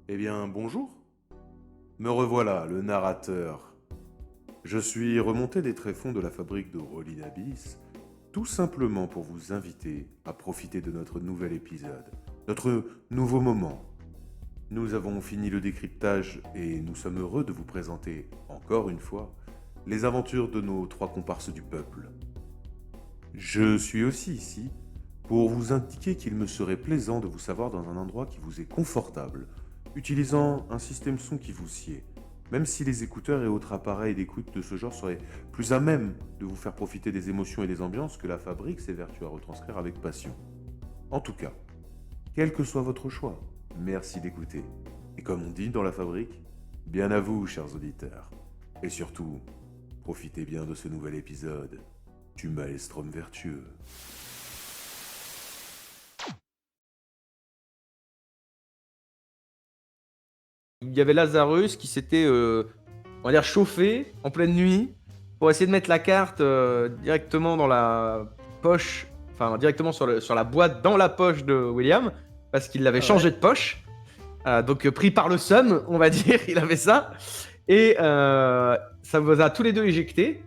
Eh bien, bonjour. Me revoilà, le narrateur. Je suis remonté des tréfonds de la fabrique de Rolling Abyss, tout simplement pour vous inviter à profiter de notre nouvel épisode, notre nouveau moment. Nous avons fini le décryptage et nous sommes heureux de vous présenter, encore une fois, les aventures de nos trois comparses du peuple. Je suis aussi ici pour vous indiquer qu'il me serait plaisant de vous savoir dans un endroit qui vous est confortable, utilisant un système son qui vous sied, même si les écouteurs et autres appareils d'écoute de ce genre seraient plus à même de vous faire profiter des émotions et des ambiances que la fabrique s'évertue à retranscrire avec passion. En tout cas, quel que soit votre choix, merci d'écouter. Et comme on dit dans la fabrique, bien à vous, chers auditeurs. Et surtout, profitez bien de ce nouvel épisode du Maelstrom vertueux. Il y avait Lazarus qui s'était, on va dire, chauffé en pleine nuit pour essayer de mettre la carte directement dans la poche, enfin directement sur la boîte dans la poche de William, parce qu'il l'avait changé de poche. Donc pris par le seum, on va dire, il avait ça. Et ça vous a tous les deux éjectés.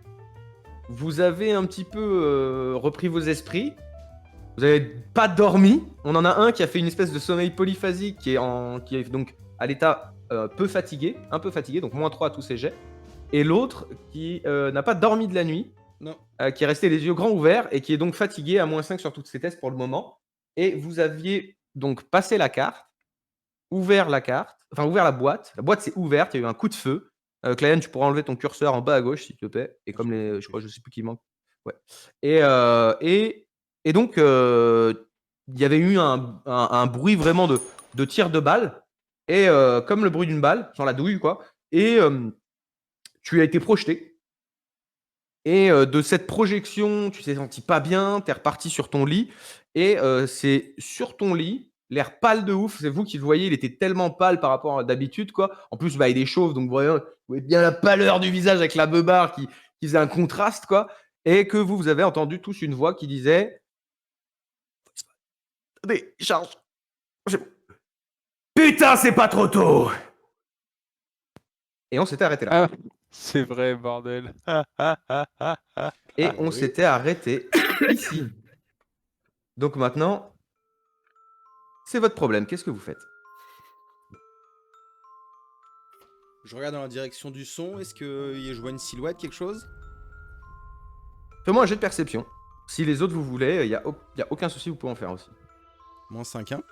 Vous avez un petit peu repris vos esprits. Vous n'avez pas dormi. On en a un qui a fait une espèce de sommeil polyphasique qui est donc à l'état peu fatigué, un peu fatigué, donc -3 à tous ses jets. Et l'autre qui n'a pas dormi de la nuit, Non. qui est resté les yeux grands ouverts et qui est donc fatigué à -5 sur toutes ses tests pour le moment. Et vous aviez donc passé la carte, ouvert la boîte. La boîte s'est ouverte, il y a eu un coup de feu. Clayen, tu pourras enlever ton curseur en bas à gauche, s'il te plaît. Et comme les, je sais plus qui manque. Ouais. Et donc, il y avait eu un bruit vraiment de tir de balle. Et comme le bruit d'une balle, genre la douille, quoi. Et tu as été projeté. Et de cette projection, tu t'es senti pas bien, tu es reparti sur ton lit. Et c'est sur ton lit, l'air pâle de ouf. C'est vous qui le voyez, il était tellement pâle par rapport à d'habitude, quoi. En plus, bah, il est chauve, donc vous voyez bien la pâleur du visage avec la beubare qui faisait un contraste, quoi. Et que vous avez entendu tous une voix qui disait: Attendez, charge. Putain, c'est pas trop tôt! Et on s'était arrêté là. Ah, c'est vrai, bordel. Et on s'était arrêté ici. Donc maintenant, c'est votre problème. Qu'est-ce que vous faites? Je regarde dans la direction du son. Est-ce que je vois une silhouette, quelque chose? Fais-moi un jet de perception. Si les autres vous voulez, il y a aucun souci, vous pouvez en faire aussi. -5, hein.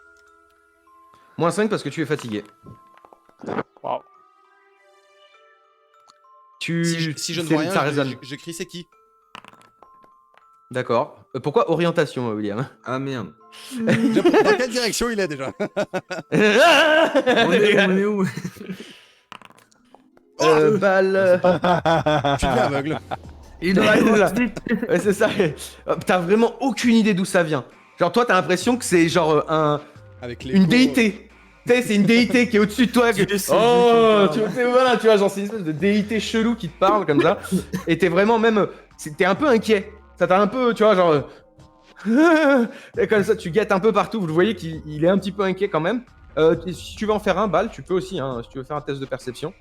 -5 parce que tu es fatigué. Wow. Si je ne vois rien, ça résonne. je crie c'est qui? D'accord. Pourquoi orientation, William? Ah merde. Dans quelle direction il est déjà? On est où? Balle. Tu es aveugle. Il est dans la grotte. Ouais, c'est ça. T'as vraiment aucune idée d'où ça vient. Genre toi, t'as l'impression que c'est genre Avec une déité. Tu sais, c'est une déité qui est au-dessus de toi. C'est lui qui Oh, parle. tu sais, voilà, tu vois, genre c'est une espèce de déité chelou qui te parle comme ça. Et t'es vraiment même, t'es un peu inquiet. Ça t'a un peu, tu vois, genre. Et comme ça, tu guettes un peu partout. Vous le voyez qu'il est un petit peu inquiet quand même. Si tu veux en faire un, Balle, tu peux aussi, hein, si tu veux faire un test de perception.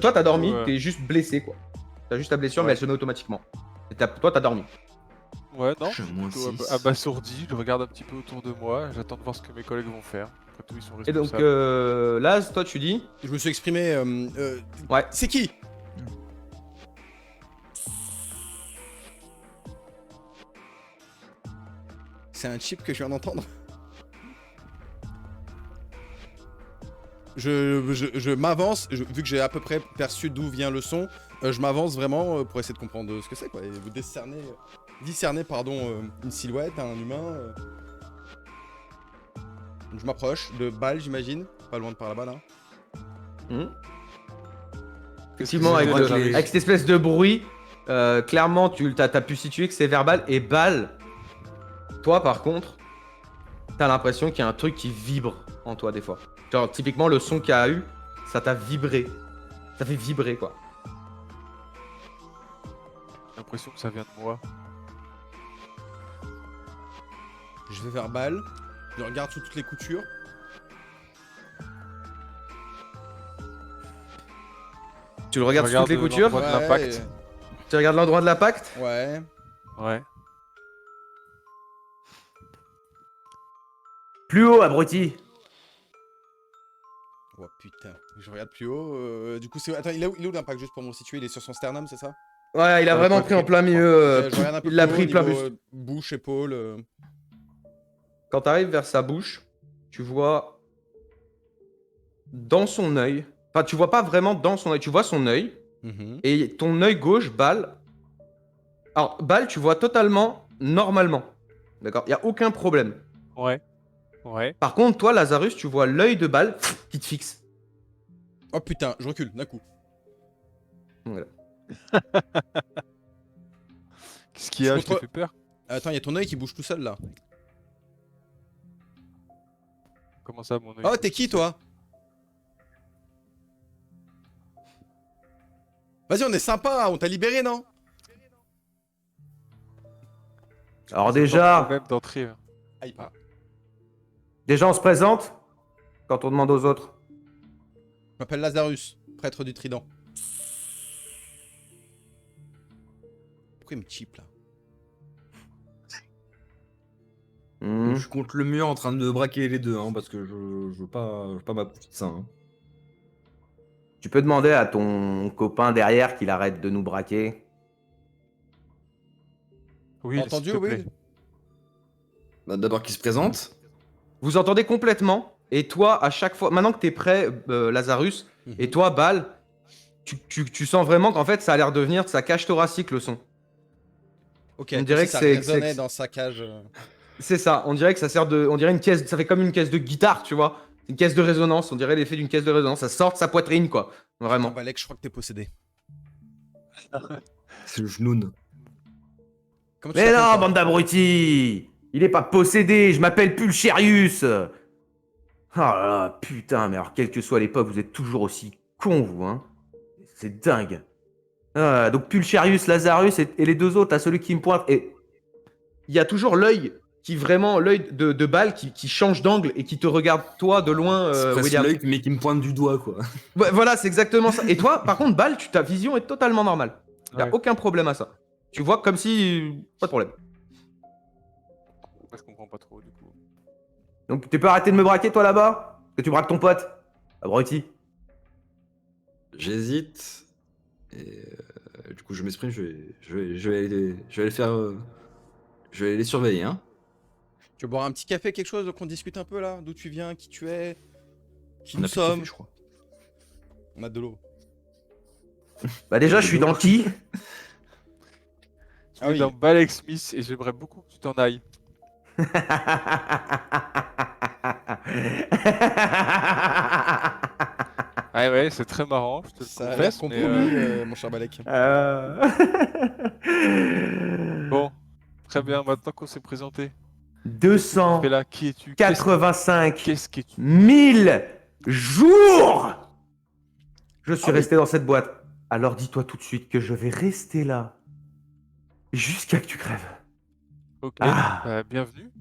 Toi, t'as dormi, t'es juste blessé, quoi. T'as juste ta blessure, mais elle se met automatiquement. Et toi, t'as dormi. Ouais, non, Je suis je suis moins plutôt six. abasourdi, je regarde un petit peu autour de moi, j'attends de voir ce que mes collègues vont faire. Après tout, ils sont Et donc, responsables. Laz, toi, tu dis. Je me suis exprimé. Ouais. C'est qui? C'est un chip que je viens d'entendre. Je m'avance, vu que j'ai à peu près perçu d'où vient le son, je m'avance vraiment pour essayer de comprendre ce que c'est, quoi. Et vous discerner une silhouette, un humain. Je m'approche de Balle, j'imagine, pas loin de par là-bas, là. Effectivement, Qu'est-ce que c'est, les- avec cette espèce de bruit, clairement, t'as pu situer que c'est verbal. Et Balle, toi, par contre, t'as l'impression qu'il y a un truc qui vibre en toi des fois. Genre, typiquement, le son qu'il y a eu, ça t'a vibré. Ça fait vibrer, quoi. J'ai l'impression que ça vient de moi. Je vais vers Balle, je regarde sous toutes les coutures. Tu le regardes Je sous toutes les regarde coutures. l'endroit de l'impact. Tu regardes l'endroit de l'impact. Ouais. Ouais. Plus haut, abruti. Oh putain, je regarde plus haut. Du coup, c'est. Attends, il est où l'impact juste pour me situer? Il est sur son sternum, c'est ça? Ouais, il a Sur la vraiment pris en poitrine. plein milieu. Je regarde un peu Il l'a plus haut, pris plein niveau, buste. bouche, épaule. Quand tu arrives vers sa bouche, tu vois dans son œil. Enfin, tu vois pas vraiment dans son œil. Tu vois son œil. Mhm. Et ton œil gauche, Bal. Alors, Bal, tu vois totalement normalement. D'accord? Il n'y a aucun problème. Ouais. Ouais. Par contre, toi, Lazarus, tu vois l'œil de Bal qui te fixe. Oh putain, je recule d'un coup. Voilà. Qu'est-ce qu'il y a? Je Je t'ai contre- fait peur? Attends, il y a ton œil qui bouge tout seul là. Comment ça, mon œil? Oh, t'es qui toi? Vas-y, on est sympa, on t'a libéré, non? Alors C'est déjà, pas même d'entrée. Aïe. déjà, on se présente quand on demande aux autres. Je m'appelle Lazarus, prêtre du Trident. Pourquoi il me cheap là? Hmm. Je suis contre le mur en train de braquer les deux, hein, parce que je veux pas m'approcher de ça. Hein. Tu peux demander à ton copain derrière qu'il arrête de nous braquer. Oui, Entendu, s'il te oui. plaît. Bah, d'abord qu'il se présente. Vous entendez complètement. Et toi, à chaque fois, maintenant que t'es prêt, Lazarus, Mhm. et toi, Bal, tu sens vraiment qu'en fait, ça a l'air de venir de sa cage thoracique, le son. Ok, On dirait si que ça c'est- résonnait c'est- dans sa cage. C'est ça. On dirait que ça sert de, on dirait une caisse, ça fait comme une caisse de guitare, tu vois. Une caisse de résonance. On dirait l'effet d'une caisse de résonance. Ça sort de sa poitrine, quoi. Vraiment. Attends, Balek, je crois que t'es possédé. C'est le genoun. Comment tu Mais t'appelles, non, toi? bande d'abrutis. Il est pas possédé. Je m'appelle Pulcherius. Oh là là, putain. Mais alors, quelle que soit l'époque, vous êtes toujours aussi cons, vous, hein. C'est dingue. Ah, donc Pulcherius, Lazarus et les deux autres, là, celui qui me pointe. Et il y a toujours l'œil qui vraiment, l'œil de Bal qui change d'angle et qui te regarde toi de loin, C'est presque William. l'œil, mais qui me pointe du doigt, quoi. Ouais, voilà, c'est exactement ça. Et toi, par contre, Bal, ta vision est totalement normale. Il n'y a Ouais. aucun problème à ça. Tu vois comme si... Pas de problème. Moi, je comprends pas trop, du coup. Donc tu peux arrêter de me braquer, toi, là-bas? Que tu braques ton pote? Abruti. J'hésite. Et du coup, je m'exprime, je vais aller faire. Je vais aller les surveiller, hein. Tu veux boire un petit café, quelque chose, qu'on discute un peu là? D'où tu viens, qui tu es, qui On nous a plus de café, sommes? je crois. On a de l'eau. Bah déjà, je suis dans qui? Je Ah suis oui. dans Balek Smith et j'aimerais beaucoup que tu t'en ailles. Ah ouais, c'est très marrant, je te le Ça a l'air confesse, compromis, mais, mon cher Balek. Bon, très bien, maintenant qu'on s'est présenté. Fais 285 là, qui es-tu? Qu'est-ce qu'es-tu? 1000 jours je suis Ah oui. resté dans cette boîte. Alors dis-toi tout de suite que je vais rester là jusqu'à que tu crèves. Ok, Ah. bah, bienvenue.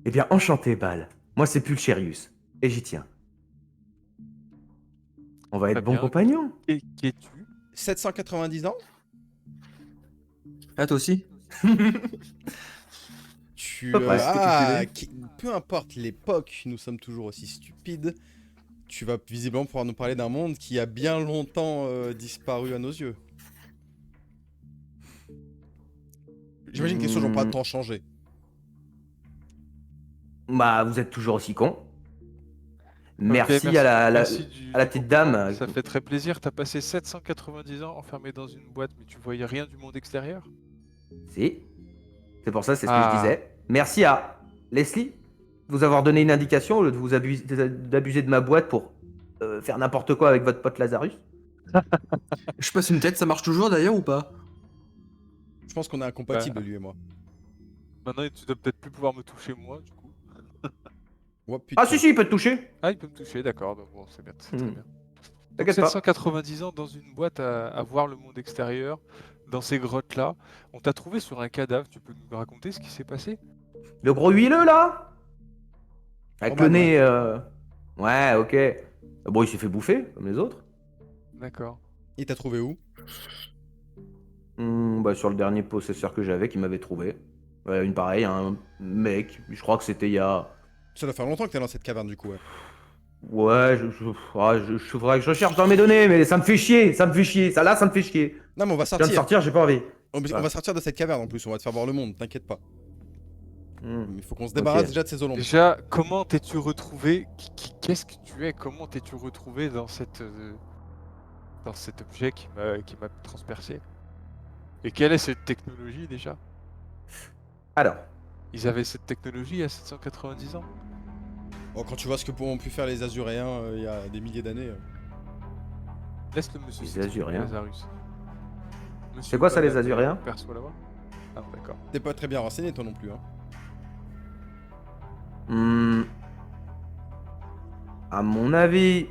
Eh bien, enchanté, Bal. Moi, c'est Pulcherius. Et j'y tiens. On va être Très bons bien. compagnons. Qui es-tu? 790 ans? Ah, toi aussi? Tu. Peu près. Peu importe l'époque, nous sommes toujours aussi stupides. Tu vas visiblement pouvoir nous parler d'un monde qui a bien longtemps disparu à nos yeux. J'imagine que les choses n'ont pas tant changé. Bah, vous êtes toujours aussi cons. Ok, Merci, à la merci du petite compliment, dame. Ça fait très plaisir. T'as passé 790 ans enfermé dans une boîte, mais tu voyais rien du monde extérieur? Si. C'est pour ça, c'est ce que Ah. je disais. Merci à Leslie de vous avoir donné une indication au lieu de vous d'abuser de ma boîte pour faire n'importe quoi avec votre pote Lazarus. Je passe une tête, ça marche toujours d'ailleurs ou pas? Je pense qu'on est incompatibles, lui et moi. Maintenant, tu dois peut-être plus pouvoir me toucher moi, du coup. Oh, putain. Ah si, si, il peut te toucher. Ah, il peut me toucher, d'accord. Donc bon, c'est bien, c'est très Hmm. bien. Donc T'inquiète pas. 790 ans dans une boîte à voir le monde extérieur, dans ces grottes-là. On t'a trouvé sur un cadavre. Tu peux nous raconter ce qui s'est passé? Le gros huileux, là? Avec Roman, le nez... Ouais, ok. Bon, il s'est fait bouffer, comme les autres. D'accord. Il t'a trouvé où? Bah, sur le dernier possesseur que j'avais qui m'avait trouvé. Ouais, une pareille, un mec, je crois que c'était il y a... Ça doit faire longtemps que t'es dans cette caverne du coup, ouais. Ouais, faudrait que je recherche dans mes données, mais ça me fait chier, ça me fait chier. Ça là, ça me fait chier. Non mais on va Je viens de sortir. sortir, j'ai pas envie. On Voilà. va sortir de cette caverne en plus, on va te faire voir le monde, t'inquiète pas. Hmm. Mais il faut qu'on se débarrasse Ok. déjà de ces zolombes. Déjà, comment t'es-tu retrouvé? Qu'est-ce que tu es? Comment t'es-tu retrouvé dans dans cet objet qui m'a transpercé? Et quelle est cette technologie déjà? Alors, Ils avaient cette technologie il y a 790 ans? Oh, quand tu vois ce que ont pu faire les Azuréens il y a des milliers d'années. Laisse le monsieur Les s'exprimer, Azuréens. Lazarus. C'est quoi ça, les Azuréens? Perçoit là-bas? Ah, d'accord. T'es pas très bien renseigné toi non plus, hein. hmm, à mon avis,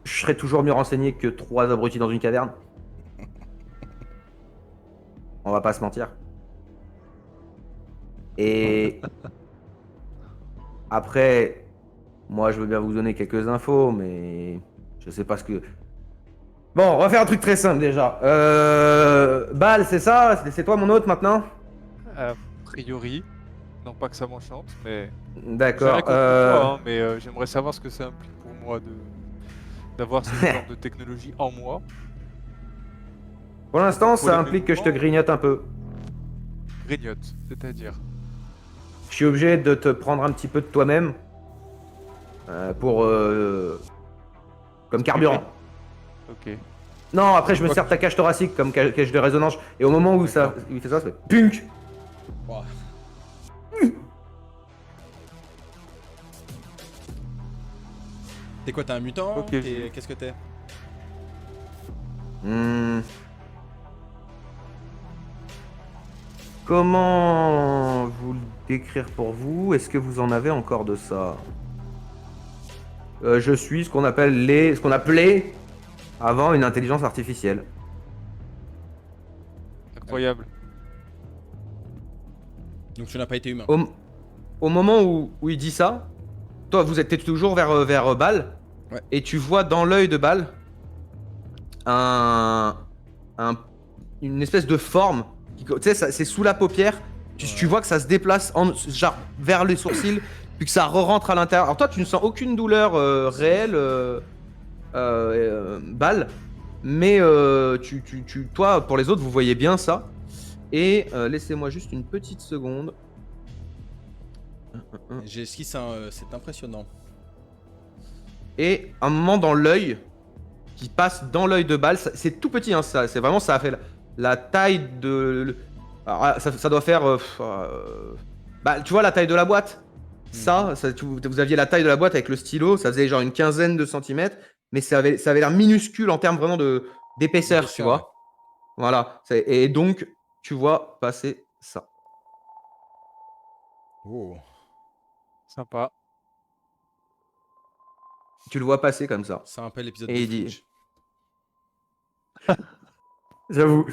je serais toujours mieux renseigné que 3 abrutis dans une caverne. On va pas se mentir. Et après, moi, je veux bien vous donner quelques infos, mais je sais pas ce que. Bon, on va faire un truc très simple déjà. Bal, c'est ça? C'est toi mon hôte maintenant? A priori, non pas que ça m'enchante, mais j'ai D'accord. rien contre toi, hein, mais j'aimerais savoir ce que ça implique pour moi d'avoir ce genre de technologie en moi. Pour l'instant, Pour ça les implique que je te mouvements. grignote un peu. Grignote, c'est-à-dire. Je suis obligé de te prendre un petit peu de toi-même pour comme carburant. Ok. Non, après je me Quoi sers de ta cage thoracique comme cage de résonance. Et au moment où ça, D'accord. où il fait ça fait punk. Ouah. T'es quoi, t'es un mutant? Ok, Qu'est-ce que t'es? Hmm. Comment vous le décrire pour vous? Est-ce que vous en avez encore de ça? Je suis ce qu'on appelait avant une intelligence artificielle. Incroyable. Donc tu n'as pas été humain. Au moment où il dit ça, toi t'es toujours vers Bal, Ouais. et tu vois dans l'œil de Bal un, une espèce de forme. Tu sais, c'est sous la paupière. Tu vois que ça se déplace genre vers les sourcils, puis que ça re-rentre à l'intérieur. Alors toi, tu ne sens aucune douleur réelle, Bal, mais toi, pour les autres, vous voyez bien ça. Et laissez-moi juste une petite seconde. J'ai esquissé c'est impressionnant. Et un moment dans l'œil qui passe dans l'œil de Bal, c'est tout petit, hein, c'est vraiment ça a fait la taille de. Alors, ça doit faire. Bah, tu vois la taille de la boîte. Vous aviez la taille de la boîte avec le stylo, ça faisait genre une quinzaine de centimètres, mais ça avait l'air minuscule en termes vraiment d'épaisseur, tu D'épaisseur, vois. Voilà. Et donc, tu vois passer ça. Oh. Sympa. Tu le vois passer comme ça. Ça rappelle l'épisode Et de il dit- Fringe. J'avoue.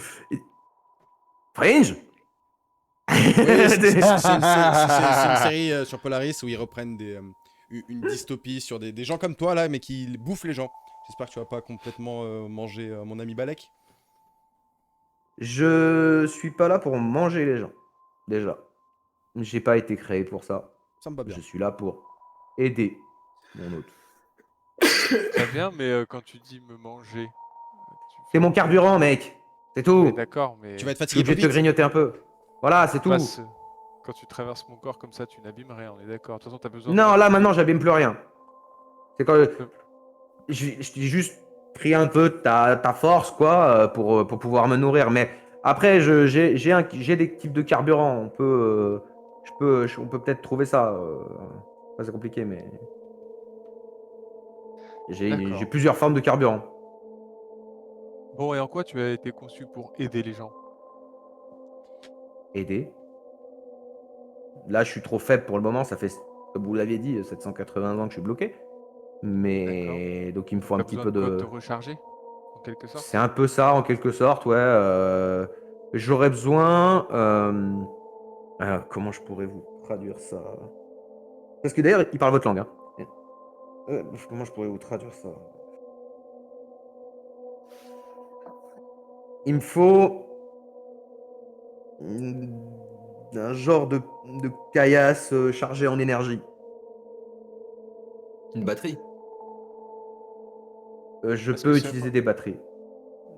Fringe. Oui, c'est une série sur Polaris où ils reprennent une dystopie sur des gens comme toi là, mais qui bouffent les gens. J'espère que tu vas pas complètement manger mon ami Balek. Je suis pas là pour manger les gens. Déjà. J'ai pas été créé pour ça. Ça me va bien. Je suis là pour aider mon hôte. Très bien, mais quand tu dis me manger, C'est mon carburant, mec. C'est Ouais, tout. d'accord, mais Tu vas être Je suis fatigué obligé plus de te vite. grignoter un peu. Voilà, c'est tout. quand tu traverses mon corps comme ça, tu n'abîmes rien, on est d'accord. De toute façon, t'as besoin Non, de... là maintenant, j'abîme plus rien. C'est quand je t'ai juste pris un peu de ta force, quoi, pour pouvoir me nourrir. Mais après, j'ai des types de carburant. On peut peut-être trouver ça. Ça, c'est compliqué, mais j'ai D'accord. plusieurs formes de carburant. Bon, et en quoi tu as été conçu pour aider les gens? Aider. Là, je suis trop faible pour le moment. Ça fait, comme vous l'aviez dit, 780 ans que je suis bloqué. Mais donc, il me faut un T'as petit besoin peu de quoi de. te recharger, en quelque sorte? C'est un peu ça, en quelque sorte, ouais. J'aurais besoin. Comment je pourrais vous traduire ça? Parce que d'ailleurs, il parle votre langue. Hein. Comment je pourrais vous traduire ça? Il me faut un genre de caillasse chargé en énergie. Une batterie. Je Est-ce que peux c'est utiliser des batteries.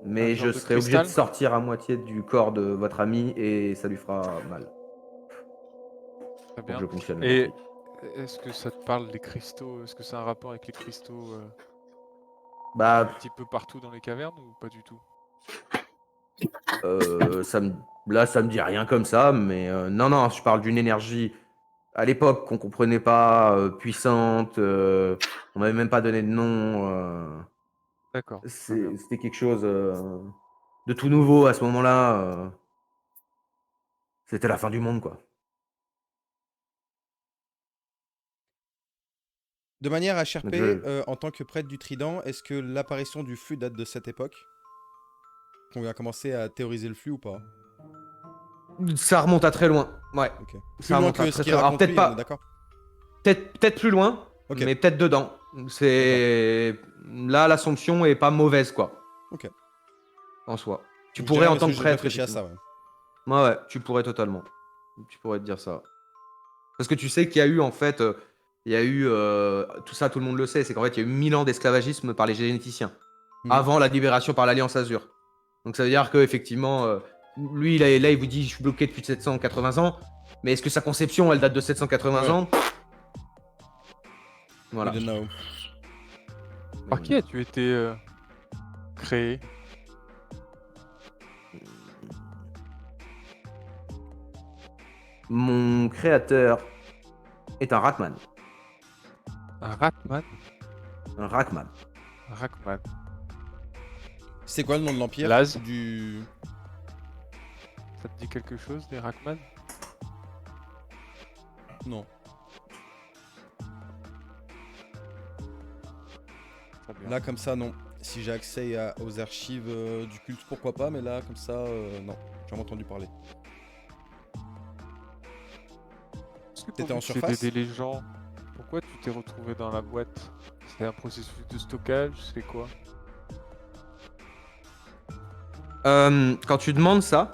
Mais genre je de serai obligé de cristal? sortir à moitié du corps de votre ami et ça lui fera mal. Très Pour que bien. je fonctionne la Et batterie. est-ce que ça te parle des cristaux? Est-ce que c'est un rapport avec les cristaux un Bah, petit peu partout dans les cavernes ou pas du tout? ça me... là, ça me dit rien comme ça, mais non, non, je parle d'une énergie à l'époque qu'on comprenait pas, puissante, on m'avait même pas donné de nom. D'accord, très bien. C'était quelque chose de tout nouveau à ce moment-là. C'était la fin du monde, quoi. De manière à Donc Sherpé, en tant que prêtre du Trident, est-ce que l'apparition du flux date de cette époque? Qu'on a commencé à théoriser le flux ou pas? ça remonte à très loin. Ouais, Ok. Plus ça loin remonte à que ce très qu'il très loin. Alors raconte peut-être lui, on est pas, d'accord? peut-être plus loin, Ok, mais peut-être dedans. C'est là, l'assomption est pas mauvaise, quoi, ok. en soi. Tu Donc je dis pourrais rien en parce tant que que j'ai prêtre, réfléchi à effectivement. ça, ouais. Ouais, ouais, tu pourrais totalement. Tu pourrais te dire ça. Parce que tu sais qu'il y a eu, en fait, il y a eu, tout ça, tout le monde le sait, c'est qu'en fait, il y a eu 1000 ans d'esclavagisme par les généticiens, Mhm. avant la libération par l'Alliance Azur. Donc ça veut dire qu'effectivement, lui, là, il vous dit, je suis bloqué depuis 780 ans, mais est-ce que sa conception, elle date de 780 Ouais, ans? we Voilà. don't know. Par qui as-tu été créé? Mon créateur est un Rackman. Un Ratman? Un Rackman. Un Rackman. C'est quoi le nom de l'Empire? Laz? Du... Ça te dit quelque chose, des Rackman? Non. Très bien. Là, comme ça, non. Si j'ai accès aux archives du culte, pourquoi pas, mais là, comme ça, non. J'ai jamais entendu parler. Est-ce que T'étais ton en but, c'est surface? d'aider les gens? Pourquoi tu t'es retrouvé dans la boîte? C'est un processus de stockage? C'est quoi? Quand tu demandes ça,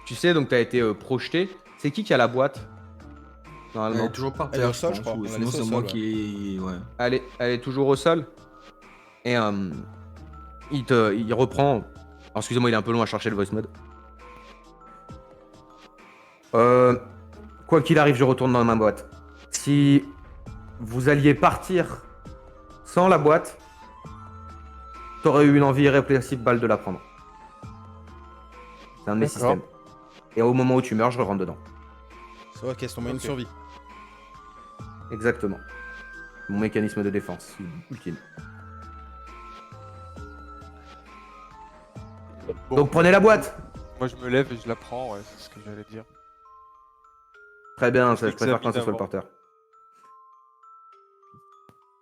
tu sais, donc tu as été projeté. C'est qui a la boîte, Elle normalement? est toujours par Elle est au terre, je sol, je pense. crois. Ou On l'a sinon, laissée au c'est moi sol, ouais. qui. Ouais. Elle est toujours au sol. Et il reprend. Alors, excusez-moi, il est un peu long à chercher le voice mode. Quoi qu'il arrive, je retourne dans ma boîte. Si vous alliez partir sans la boîte, t'aurais eu une envie irrépressible de la prendre. C'est un de mes D'accord. systèmes. Et au moment où tu meurs, je rentre dedans. C'est ok, c'est ton moyen de Ok. survie. Exactement. Mon mécanisme de défense ultime. Bon, Donc prenez la boîte. moi je me lève et je la prends, ouais, c'est ce que j'allais dire. Très bien, Je ça, je préfère quand ce soit le l'examine porteur.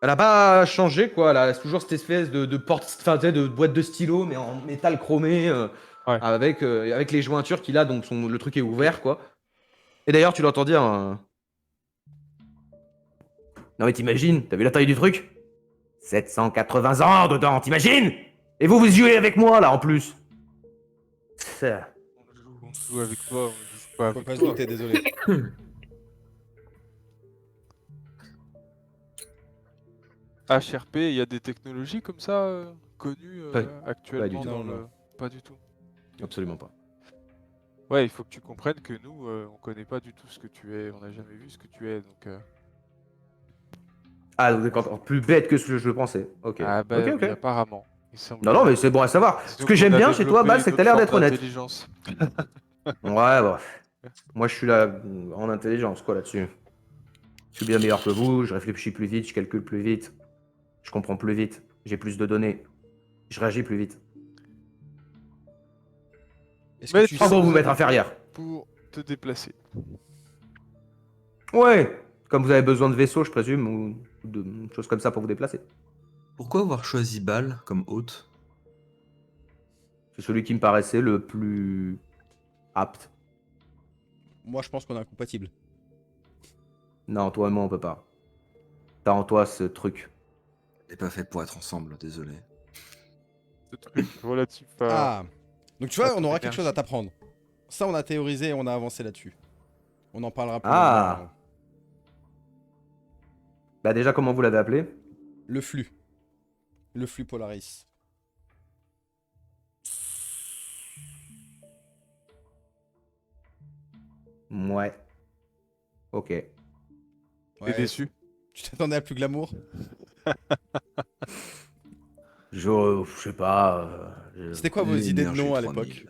Elle a pas changé, quoi. Elle a toujours cette espèce de porte, enfin, tu sais, de boîte de stylo, mais en métal chromé, Ouais. avec les jointures qu'il a, donc le truc est ouvert, quoi. Et d'ailleurs, tu l'entends dire. Non, mais t'imagines, t'as vu la taille du truc? 780 ans dedans, t'imagines? Et vous jouez avec moi, là, en plus. Ça. On joue avec toi, on joue pas Faut avec pas se toi. douter, désolé. HRP, il y a des technologies comme ça connues actuellement tout. dans Non, le... non. Pas du tout. Absolument pas. Ouais, il faut que tu comprennes que nous, on connaît pas du tout ce que tu es, on n'a jamais vu ce que tu es, donc... Ah, vous êtes encore plus bête que ce que je le pensais. Ok. Ah bah Ok, oui, ok. apparemment. Il Non, non, mais c'est bon à savoir. Ce que j'aime bien chez toi, Bal, c'est que t'as l'air d'être honnête. Ouais, bon. Moi, je suis là en intelligence, quoi, là-dessus. Je suis bien meilleur que vous, je réfléchis plus vite, je calcule plus vite, je comprends plus vite, j'ai plus de données, je réagis plus vite. Est-ce Mais que tu Pas sais... pour vous mettre inférieur. Pour te déplacer. Ouais, comme vous avez besoin de vaisseaux, je présume, ou de choses comme ça pour vous déplacer. Pourquoi avoir choisi Bal comme hôte? C'est celui qui me paraissait le plus apte. Moi, je pense qu'on est incompatibles. Non, toi et moi, on peut pas. T'as en toi ce truc. On n'est pas fait pour être ensemble, désolé. ce truc relatif à... Ah. Donc tu vois, Ah, on aura énergie. quelque chose à t'apprendre. Ça, on a théorisé et on a avancé là-dessus. On en parlera plus. Ah. longuement. Bah déjà, comment vous l'avez appelé? Le flux. Le flux Polaris. Ouais. Ok. T'es Ouais, déçu. tu t'attendais à plus glamour? Je sais pas. C'était quoi vos idées de L'énergie nom à 3000. l'époque?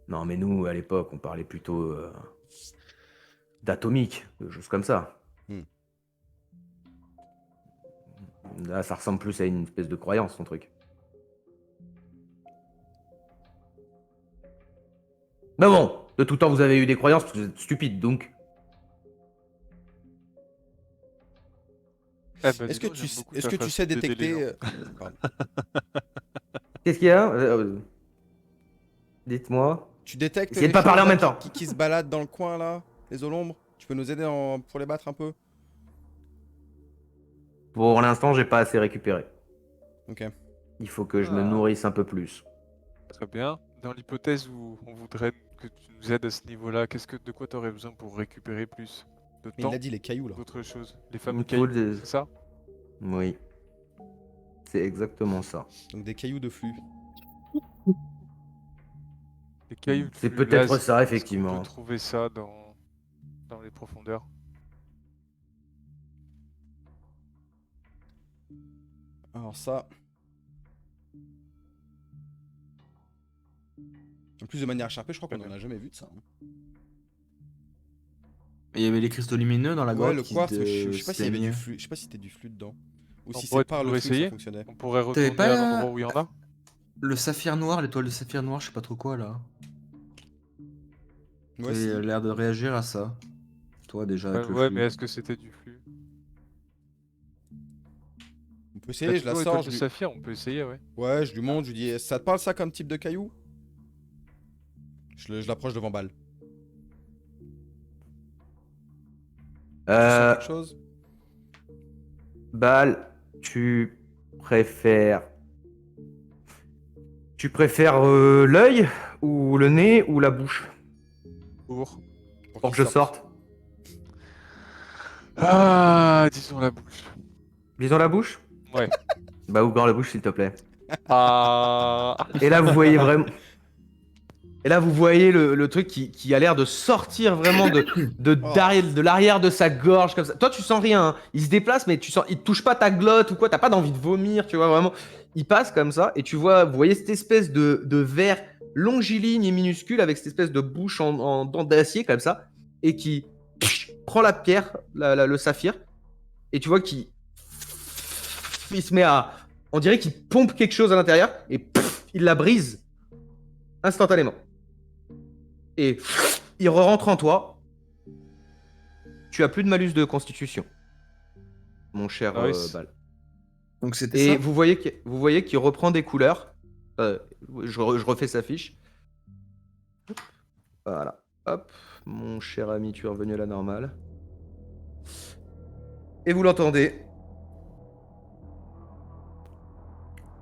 Non, mais nous, à l'époque, on parlait plutôt d'atomique, de choses comme ça. Hmm. Là, ça ressemble plus à une espèce de croyance, ton truc. Mais bon, de tout temps, vous avez eu des croyances parce que vous êtes stupides, donc. Eh ben, Est-ce dis que donc, tu, j'aime beaucoup est-ce ta que tu façon sais d'aider les détecter... gens. Pardon. Qu'est-ce qu'il y a Dites-moi. Tu détectes Essayez de les pas parler choses, en là, même temps. qui se baladent dans le coin là? Les eaux l'ombre? Tu peux nous aider pour les battre un peu? Pour l'instant, j'ai pas assez récupéré. Ok. Il faut que je me Ah. nourrisse un peu plus. Très bien. Dans l'hypothèse où on voudrait que tu nous aides à ce niveau-là, de quoi t'aurais besoin pour récupérer plus de Mais il temps, a dit les cailloux là. d'autres choses? Les fameux Il faut cailloux, des- c'est ça? Oui. C'est exactement ça. Donc des cailloux de flux. Les cailloux de C'est flux, peut-être là, ça, est-ce qu'on effectivement. peut trouver ça dans les profondeurs? Alors ça... En plus de manière écharpée, je crois qu'on en a jamais vu de ça. hein. Il y avait les cristaux lumineux dans la Ouais, grotte. le qui quartz, se- mais je sais pas s'il y avait du saignaient. flux. Je sais pas si c'était du flux dedans. Ou On si pourrait c'est par le toujours flux que essayer. ça fonctionnait. On pourrait T'avais retourner à pas- l'endroit où il y en a? Le saphir noir, l'étoile de saphir noir, je sais pas trop quoi là. Ouais, Il si. a l'air de réagir à ça. Toi déjà avec le Ouais, flux. mais est-ce que c'était du flux? On peut essayer, je la Toujours sors. étoile Je de lui... saphir, on peut essayer, ouais. Ouais, je lui montre, je lui dis, ça te parle ça comme type de caillou? Je l'approche devant Bal. Tu sens quelque chose? Bal, tu préfères. Tu préfères l'œil ou le nez ou la bouche pour que je qu'il sorte? Ah, disons la bouche. Disons la bouche? Ouais. Bah ouvre la bouche s'il te plaît. Ah. Et là vous voyez vraiment. Et là vous voyez le truc qui a l'air de sortir vraiment de l'arrière de sa gorge comme ça. Toi tu sens rien, hein. Il se déplace mais tu sens, il te touche pas ta glotte ou quoi, t'as pas d'envie de vomir, tu vois vraiment. Il passe comme ça et vous voyez cette espèce de verre longiligne et minuscule avec cette espèce de bouche en dents d'acier comme ça et qui prend la pierre, le saphir et tu vois qu'il il se met à, on dirait qu'il pompe quelque chose à l'intérieur et il la brise instantanément. Et il re-rentre en toi. Tu as plus de malus de constitution, mon cher Nice. Bal. Donc c'était Et ça. vous voyez qu'il reprend des couleurs. Je refais sa fiche. Hop. Voilà. Hop. Mon cher ami, tu es revenu à la normale. Et vous l'entendez.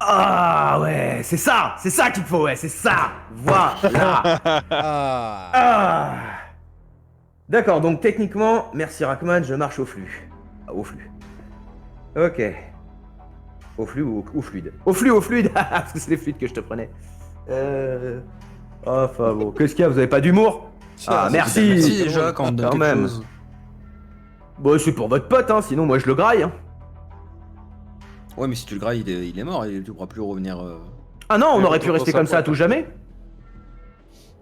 Ah ouais, c'est ça qu'il faut, ouais, c'est ça. Voilà. Ah. Ah. D'accord, donc techniquement, merci Rackman, je marche au flux. Ah, au flux. Ok. Au flux ou au fluide? Au flux, au fluide. Parce que c'est les fluides que je te prenais. Enfin bon, qu'est-ce qu'il y a? Vous avez pas d'humour? Ah, merci. Merci déjà quand on te donne Quand quelque même. chose. Bon, c'est pour votre pote, hein, sinon moi je le graille. Hein. Ouais, mais si tu le grailles, il est mort et tu pourras plus revenir. Ah non, on Mais aurait pu retourne rester dans sa comme ça à boîte, tout hein. jamais.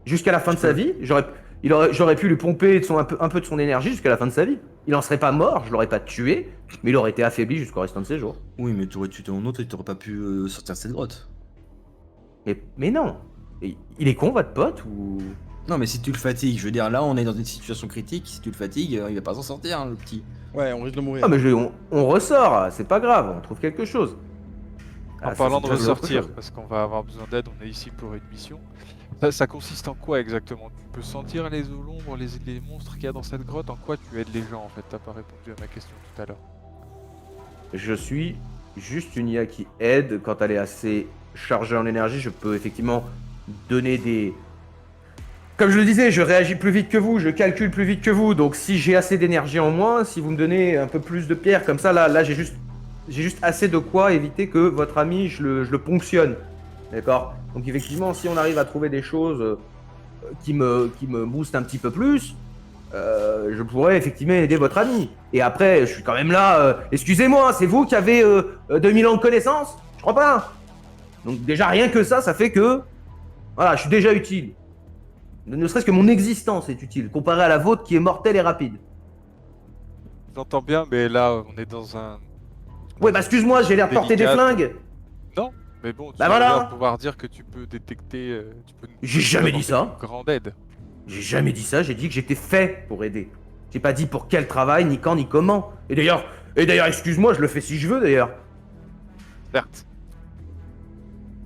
Jusqu'à la fin de sa vie, j'aurais pu lui pomper un peu de son énergie jusqu'à la fin de sa vie. Il en serait pas mort, je l'aurais pas tué, mais il aurait été affaibli jusqu'au restant de ses jours. Oui, mais tu aurais tué ton autre et tu aurais pas pu sortir de cette grotte. Mais non. Il est con votre pote ou... Non, mais si tu le fatigues, je veux dire, là on est dans une situation critique, si tu le fatigues, il va pas s'en sortir, hein, le petit. Ouais, on risque de mourir. Ah mais on ressort, c'est pas grave, on trouve quelque chose. En Ah, ça, parlant c'est de toujours autre ressortir, chose. parce qu'on va avoir besoin d'aide, on est ici pour une mission. Ça consiste en quoi exactement? Tu peux sentir les eaux l'ombre, les monstres qu'il y a dans cette grotte? En quoi tu aides les gens en fait? T'as pas répondu à ma question tout à l'heure. Je suis juste une IA qui aide. Quand elle est assez chargée en énergie, je peux effectivement donner des... Comme je le disais, je réagis plus vite que vous, je calcule plus vite que vous. Donc si j'ai assez d'énergie en moins, si vous me donnez un peu plus de pierres comme ça, là j'ai juste assez de quoi éviter que votre ami, je le ponctionne. D'accord? Donc effectivement, si on arrive à trouver des choses qui me boostent un petit peu plus, je pourrais effectivement aider votre ami. Et après, je suis quand même là. Excusez-moi, c'est vous qui avez 2000 ans de connaissances? Je crois pas. Donc déjà, rien que ça fait que... Voilà, je suis déjà utile. Ne serait-ce que mon existence est utile, comparé à la vôtre qui est mortelle et rapide. J'entends bien, mais là, on est dans un. Ouais, bah excuse-moi, j'ai l'air de porter des Délicate. flingues. Non, mais bon, tu Bah vas voilà. bien pouvoir dire que tu peux détecter. Tu peux J'ai jamais dit apporter ça. une grande aide. J'ai jamais dit ça, j'ai dit que j'étais fait pour aider. J'ai pas dit pour quel travail, ni quand, ni comment. Et d'ailleurs, excuse-moi, je le fais si je veux d'ailleurs. Certes.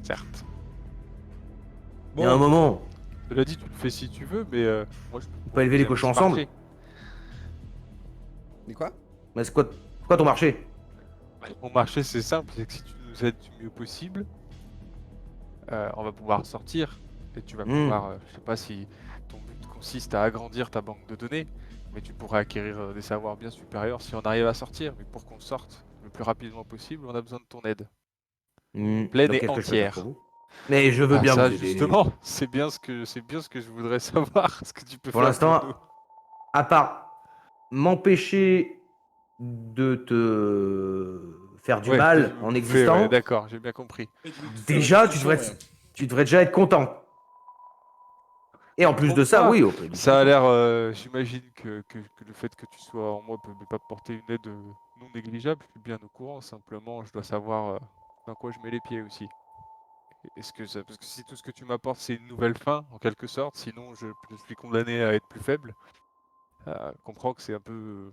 Certes. Il y a un moment, Cela dit, tu le fais si tu veux, mais moi je on peut élever les cochons ensemble. Mais quoi? Mais c'est quoi ton marché? Mon marché, c'est simple, c'est que si tu nous aides du mieux possible, on va pouvoir sortir. Et tu vas pouvoir, je sais pas si ton but consiste à agrandir ta banque de données, mais tu pourras acquérir des savoirs bien supérieurs si on arrive à sortir. Mais pour qu'on sorte le plus rapidement possible, on a besoin de ton aide. Pleine Donc, et qu'est-ce que je peux faire entière. pour vous? Mais je veux bien ça, vous aider. justement, c'est bien ce que je voudrais savoir, ce que tu peux Pour faire l'instant, pour nous. à part m'empêcher de te faire du Ouais, mal de me en bouffer, existant, ouais, d'accord, j'ai bien compris. déjà tu devrais déjà être content. Et en plus de ça, Content. oui, au prix du Ça a content. l'air, j'imagine que le fait que tu sois en moi peut pas porter une aide non négligeable, je suis bien au courant, simplement je dois savoir dans quoi je mets les pieds aussi. Est-ce que ça... Parce que si tout ce que tu m'apportes c'est une nouvelle fin, en quelque sorte, sinon je suis condamné à être plus faible, comprends que c'est un peu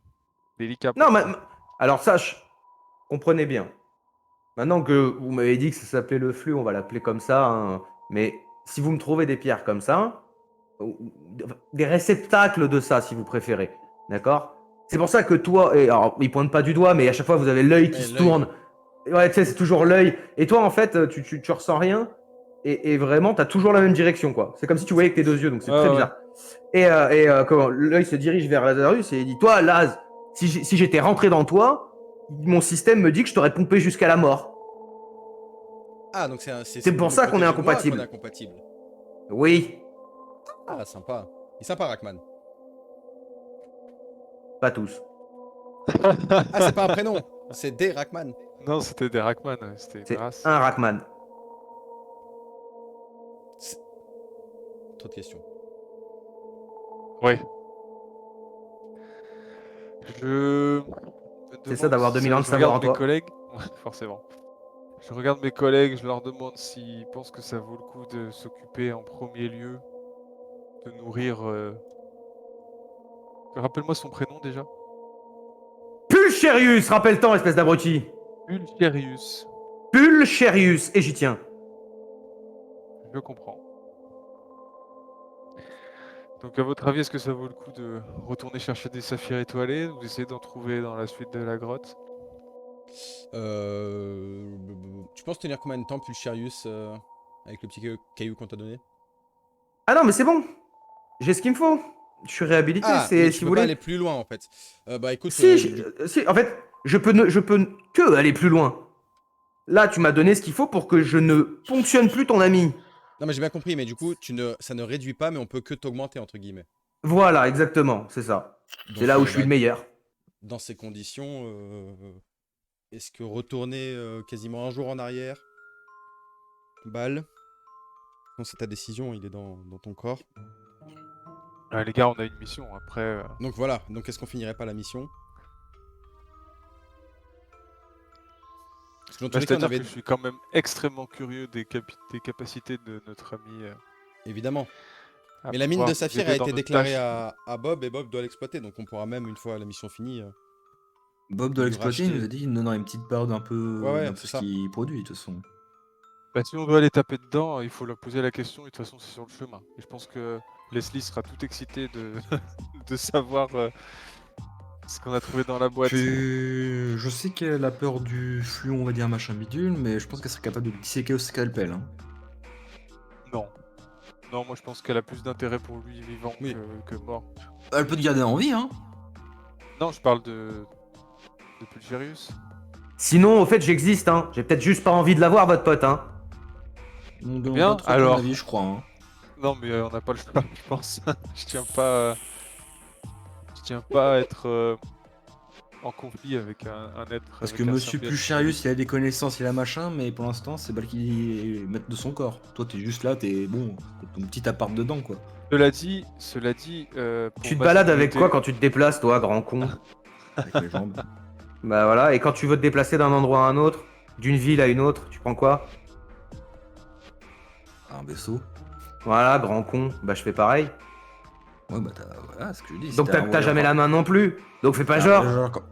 délicat Non, pour toi. alors sache, comprenez bien. Maintenant que vous m'avez dit que ça s'appelait le flux, on va l'appeler comme ça, hein. Mais si vous me trouvez des pierres comme ça, ou des réceptacles de ça, si vous préférez, d'accord? C'est pour ça que toi, et alors il pointe pas du doigt, mais à chaque fois vous avez l'œil qui Ouais, se l'œil. tourne. Ouais, tu sais, c'est toujours l'œil. Et toi, en fait, tu ressens rien. Et vraiment, t'as toujours la même direction, quoi. C'est comme si tu voyais avec tes deux yeux, donc c'est Ouais, très ouais. bizarre. Comment l'œil se dirige vers Lazarus et il dit, toi, Laz, si j'étais rentré dans toi, mon système me dit que je t'aurais pompé jusqu'à la mort. Ah, donc C'est pour ça qu'on est incompatible. Qu'on est incompatible. Oui, Ah, sympa. Il est sympa, Rackman. pas tous. Ah, c'est pas un prénom, c'est des Rackman. Non, c'était des Rackman, c'était une C'est race. un Rackman. Trop de questions. Ouais. Je me C'est ça demande d'avoir si 2000 ans de je savoir en regarde mes toi. collègues, ouais, forcément. Je regarde mes collègues, je leur demande s'ils pensent que ça vaut le coup de s'occuper en premier lieu de nourrir. Rappelle-moi son prénom déjà. Pulcherius, rappelle-t'en, espèce d'abruti. Pulcherius. Pulcherius, et j'y tiens. Je comprends. Donc à votre avis, est-ce que ça vaut le coup de retourner chercher des saphirs étoilés ou d'essayer d'en trouver dans la suite de la grotte? Tu penses tenir combien de temps, Pulcherius, avec le petit caillou qu'on t'a donné? Ah non, mais c'est bon. J'ai ce qu'il me faut. Je suis réhabilité, Ah, mais si tu vous peux pas voulez. aller plus loin, en fait. Bah écoute, Si, en fait, je peux que aller plus loin. Là, tu m'as donné ce qu'il faut pour que je ne ponctionne plus ton ami. non mais j'ai bien compris, mais du coup, ça ne réduit pas, mais on peut que t'augmenter, entre guillemets. Voilà, exactement, c'est ça. C'est Donc, là où je suis bah, le meilleur. dans ces conditions, est-ce que retourner quasiment un jour en arrière, balle, non, c'est ta décision, il est dans ton corps. Les gars, on a une mission. Après, Donc voilà, donc est-ce qu'on finirait pas la mission? Parce que dans tous les cas, on c'est-à-dire avait... que je suis quand même extrêmement curieux des capacités de notre ami. Évidemment. À Mais la mine pouvoir de nous saphir aider a dans été notre déclarée tâche. à Bob, et Bob doit l'exploiter, donc on pourra même, une fois la mission finie... Bob doit lui l'exploiter, il racheter. nous a dit, il nous donnera une petite part d'un peu, Ouais, d'un peu c'est ce ça. qu'il produit, de toute façon. Bah, si on doit aller taper dedans, il faut leur poser la question, et de toute façon, c'est sur le chemin. Et je pense que Leslie sera tout excitée de, de savoir ce qu'on a trouvé dans la boîte. Je sais qu'elle a peur du flux, on va dire machin bidule, mais je pense qu'elle serait capable de le disséquer au scalpel. Hein. Non. Non, moi je pense qu'elle a plus d'intérêt pour lui vivant Oui. que mort. Elle peut te garder en vie, hein. Non, je parle de Pulcherius. Sinon, au fait, j'existe, hein. J'ai peut-être juste pas envie de la voir, votre pote, hein. On demande Bien, pas trop ton alors. avis, je crois. Hein. Non, mais on n'a pas le choix, je pense. Je tiens pas. Je tiens pas à être en conflit avec un être. Parce avec que un Monsieur symbiote. Plucharius, il a des connaissances, il a machin, mais pour l'instant, c'est Bal qui est maître de son corps. Toi, t'es juste là, t'es bon, t'as ton petit appart dedans, quoi. Cela dit, pour Tu te ma balades avec sécurité- quoi quand tu te déplaces, toi, grand con? Avec mes jambes. Bah voilà, et quand tu veux te déplacer d'un endroit à un autre, d'une ville à une autre, tu prends quoi? Un vaisseau. Voilà, grand con. Bah je fais pareil. Ouais, bah t'as. Voilà, ce que je dis. Donc t'as jamais la main non plus. Donc fais pas genre.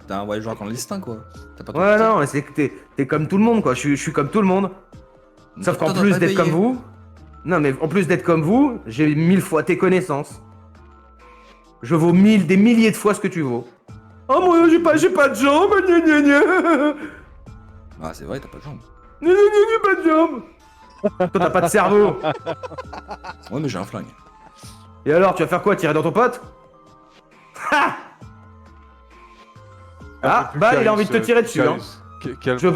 T'as un voyageur clandestin, quoi. T'as pas ton Ouais, ticket. non, mais c'est que t'es comme tout le monde, quoi. Je suis comme tout le monde. Sauf Toi, qu'en t'as plus pas d'être payé. comme vous. Non, mais en plus d'être comme vous, j'ai 1000 fois tes connaissances. Je vaux des milliers de fois ce que tu vaux. Oh, moi, j'ai pas de jambes, gna gna gna. Ah, c'est vrai, t'as pas de jambes. Gna gna gna gna, pas de jambes. Toi, t'as pas de cerveau. Ouais, mais j'ai un flingue. Et alors, tu vas faire quoi? Tirer dans ton pote? Ha! Ah, bah, il a envie de te tirer dessus, hein. Je veux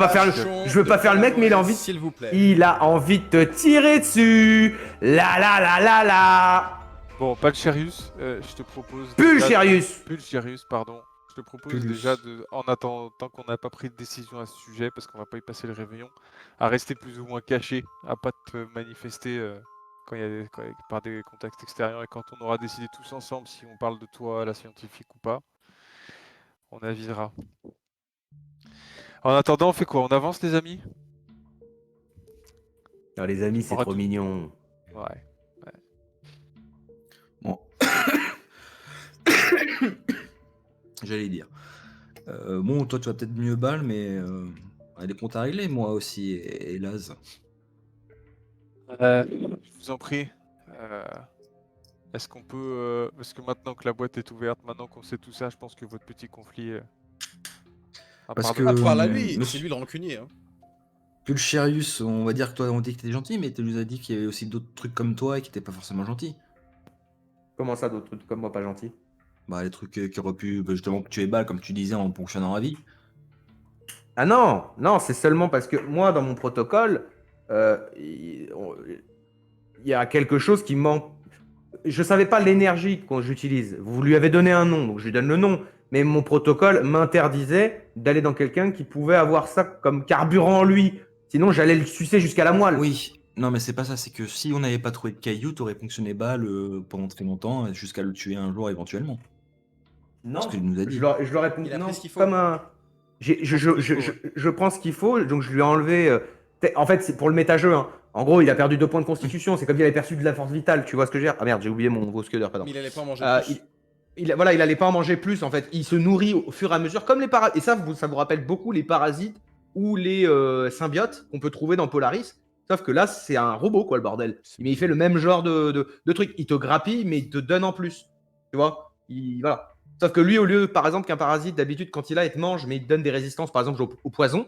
pas faire le mec, mais il a envie. S'il vous plaît. Il a envie de te tirer dessus. La la la la la. Bon, Pulcherius, je te propose. Pulcherius. Pulcherius, pardon. Je te propose Pulus. déjà, en attendant tant qu'on n'a pas pris de décision à ce sujet, parce qu'on va pas y passer le réveillon, à rester plus ou moins caché, à pas te manifester quand il y a par des contacts extérieurs et quand on aura décidé tous ensemble si on parle de toi, la scientifique ou pas, on avisera. En attendant, on fait quoi? On avance, les amis? Ah, les amis, c'est Aura trop tout. mignon. Ouais. Bon. J'allais dire. Bon, toi, tu vas peut-être mieux balle, mais. On a des comptes à régler, moi aussi, et Laz. Je vous en prie. Est-ce qu'on peut... parce que maintenant que la boîte est ouverte, maintenant qu'on sait tout ça, je pense que votre petit conflit... Parce que- Ah, parle à lui, Monsieur- c'est lui le rancunier. Hein. Pulcherius, on va dire que toi, on dit que t'es gentil, mais tu nous as dit qu'il y avait aussi d'autres trucs comme toi et qui étaient pas forcément gentils. Comment ça, d'autres trucs comme moi, pas gentil? Bah, les trucs qui auraient pu, bah, justement, que tu es balle, comme tu disais, en ponctionnant la vie. Ah non, non, c'est seulement parce que moi, dans mon protocole, il y a quelque chose qui manque. Je savais pas l'énergie que j'utilise. Vous lui avez donné un nom, donc je lui donne le nom. Mais mon protocole m'interdisait d'aller dans quelqu'un qui pouvait avoir ça comme carburant en lui. Sinon, j'allais le sucer jusqu'à la moelle. Oui, non, mais c'est pas ça, c'est que si on n'avait pas trouvé de cailloux, t'aurais fonctionné balle pendant très longtemps, jusqu'à le tuer un jour éventuellement. Non, Ce qu'il nous a dit. je leur réponds Il a non, pris ce qu'il faut. comme un. Je prends ce qu'il faut, donc je lui ai enlevé. En fait, c'est pour le méta-jeu. Hein. En gros, il a perdu 2 points de constitution. C'est comme s'il avait perdu de la force vitale. Tu vois ce que je veux dire? Ah merde, j'ai oublié mon gros scudder, pardon. Mais il allait pas en manger plus. Voilà, il allait pas en manger plus en fait. Il se nourrit au fur et à mesure, comme les parasites. Et ça vous rappelle beaucoup les parasites ou les symbiotes qu'on peut trouver dans Polaris. Sauf que là, c'est un robot, quoi, le bordel. Mais il fait le même genre de truc. Il te grappille, mais il te donne en plus. Tu vois? Voilà. Sauf que lui, au lieu, par exemple, qu'un parasite, d'habitude, quand il te mange, mais il te donne des résistances, par exemple, au poison,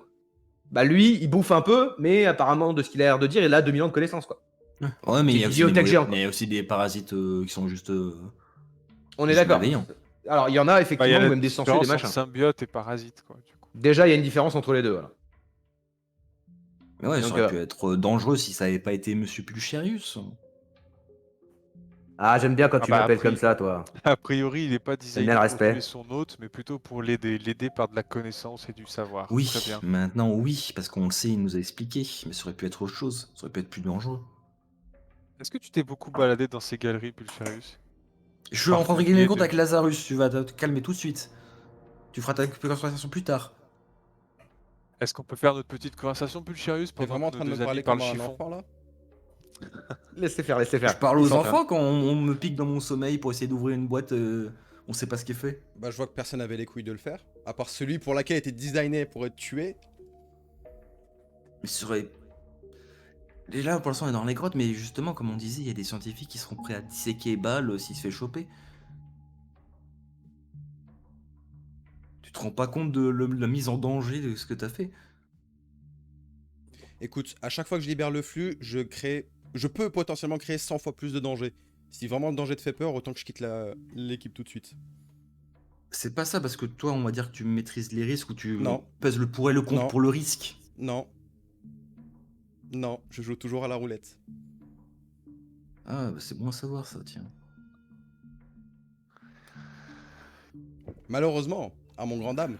bah lui, il bouffe un peu, mais apparemment, de ce qu'il a l'air de dire, il a 2000 ans de connaissances, quoi. Ouais, mais C'est il y a aussi bibliothèque des, géante, il y a aussi des parasites qui sont juste. On est Juste d'accord. malveillant. Alors, il y en a Bah, il y effectivement, a la même des sangsues, des différence entre machins. symbiote et parasite, quoi, du coup. Déjà, il y a une différence entre les deux, voilà. Mais ouais, ça Donc, aurait pu être dangereux si ça avait pas été Monsieur Pulcherius. Ah, j'aime bien quand tu bah, m'appelles après- comme ça, toi. A priori, il n'est pas designé bien le pour respect. tuer son hôte, mais plutôt pour l'aider par de la connaissance et du savoir. Oui, Très bien. maintenant oui, parce qu'on le sait, il nous a expliqué, mais ça aurait pu être autre chose, ça aurait pu être plus dangereux. Est-ce que tu t'es beaucoup baladé dans ces galeries, Pulcherius? Je suis en train de régler Parfait, les comptes de- avec Lazarus, tu vas te calmer tout de suite. Tu feras ta conversation plus tard. Est-ce qu'on peut faire notre petite conversation, Pulcherius, T'es pendant vraiment en que train de nos me deux parler amis parlent comme un chiffon? enfant là? Laissez faire, laissez faire. Je parle Ils aux sont en train- enfants quand on me pique dans mon sommeil pour essayer d'ouvrir une boîte, on sait pas ce qui est fait. Bah je vois que personne n'avait les couilles de le faire. À part celui pour laquelle était designé pour être tué. Mais ce serait... Déjà, pour l'instant, on est dans les grottes, mais justement, comme on disait, il y a des scientifiques qui seront prêts à disséquer Bâle s'il se fait choper. Tu te rends pas compte de la mise en danger de ce que t'as fait? Écoute, à chaque fois que je libère le flux, je peux potentiellement créer 100 fois plus de danger. Si vraiment le danger te fait peur, autant que je quitte l'équipe tout de suite. C'est pas ça, parce que toi, on va dire que tu maîtrises les risques ou tu Non. pèses le pour et le contre Non. pour le risque. Non. Non, je joue toujours à la roulette. Ah, bah, c'est bon à savoir ça, tiens. Malheureusement, à mon grand dame.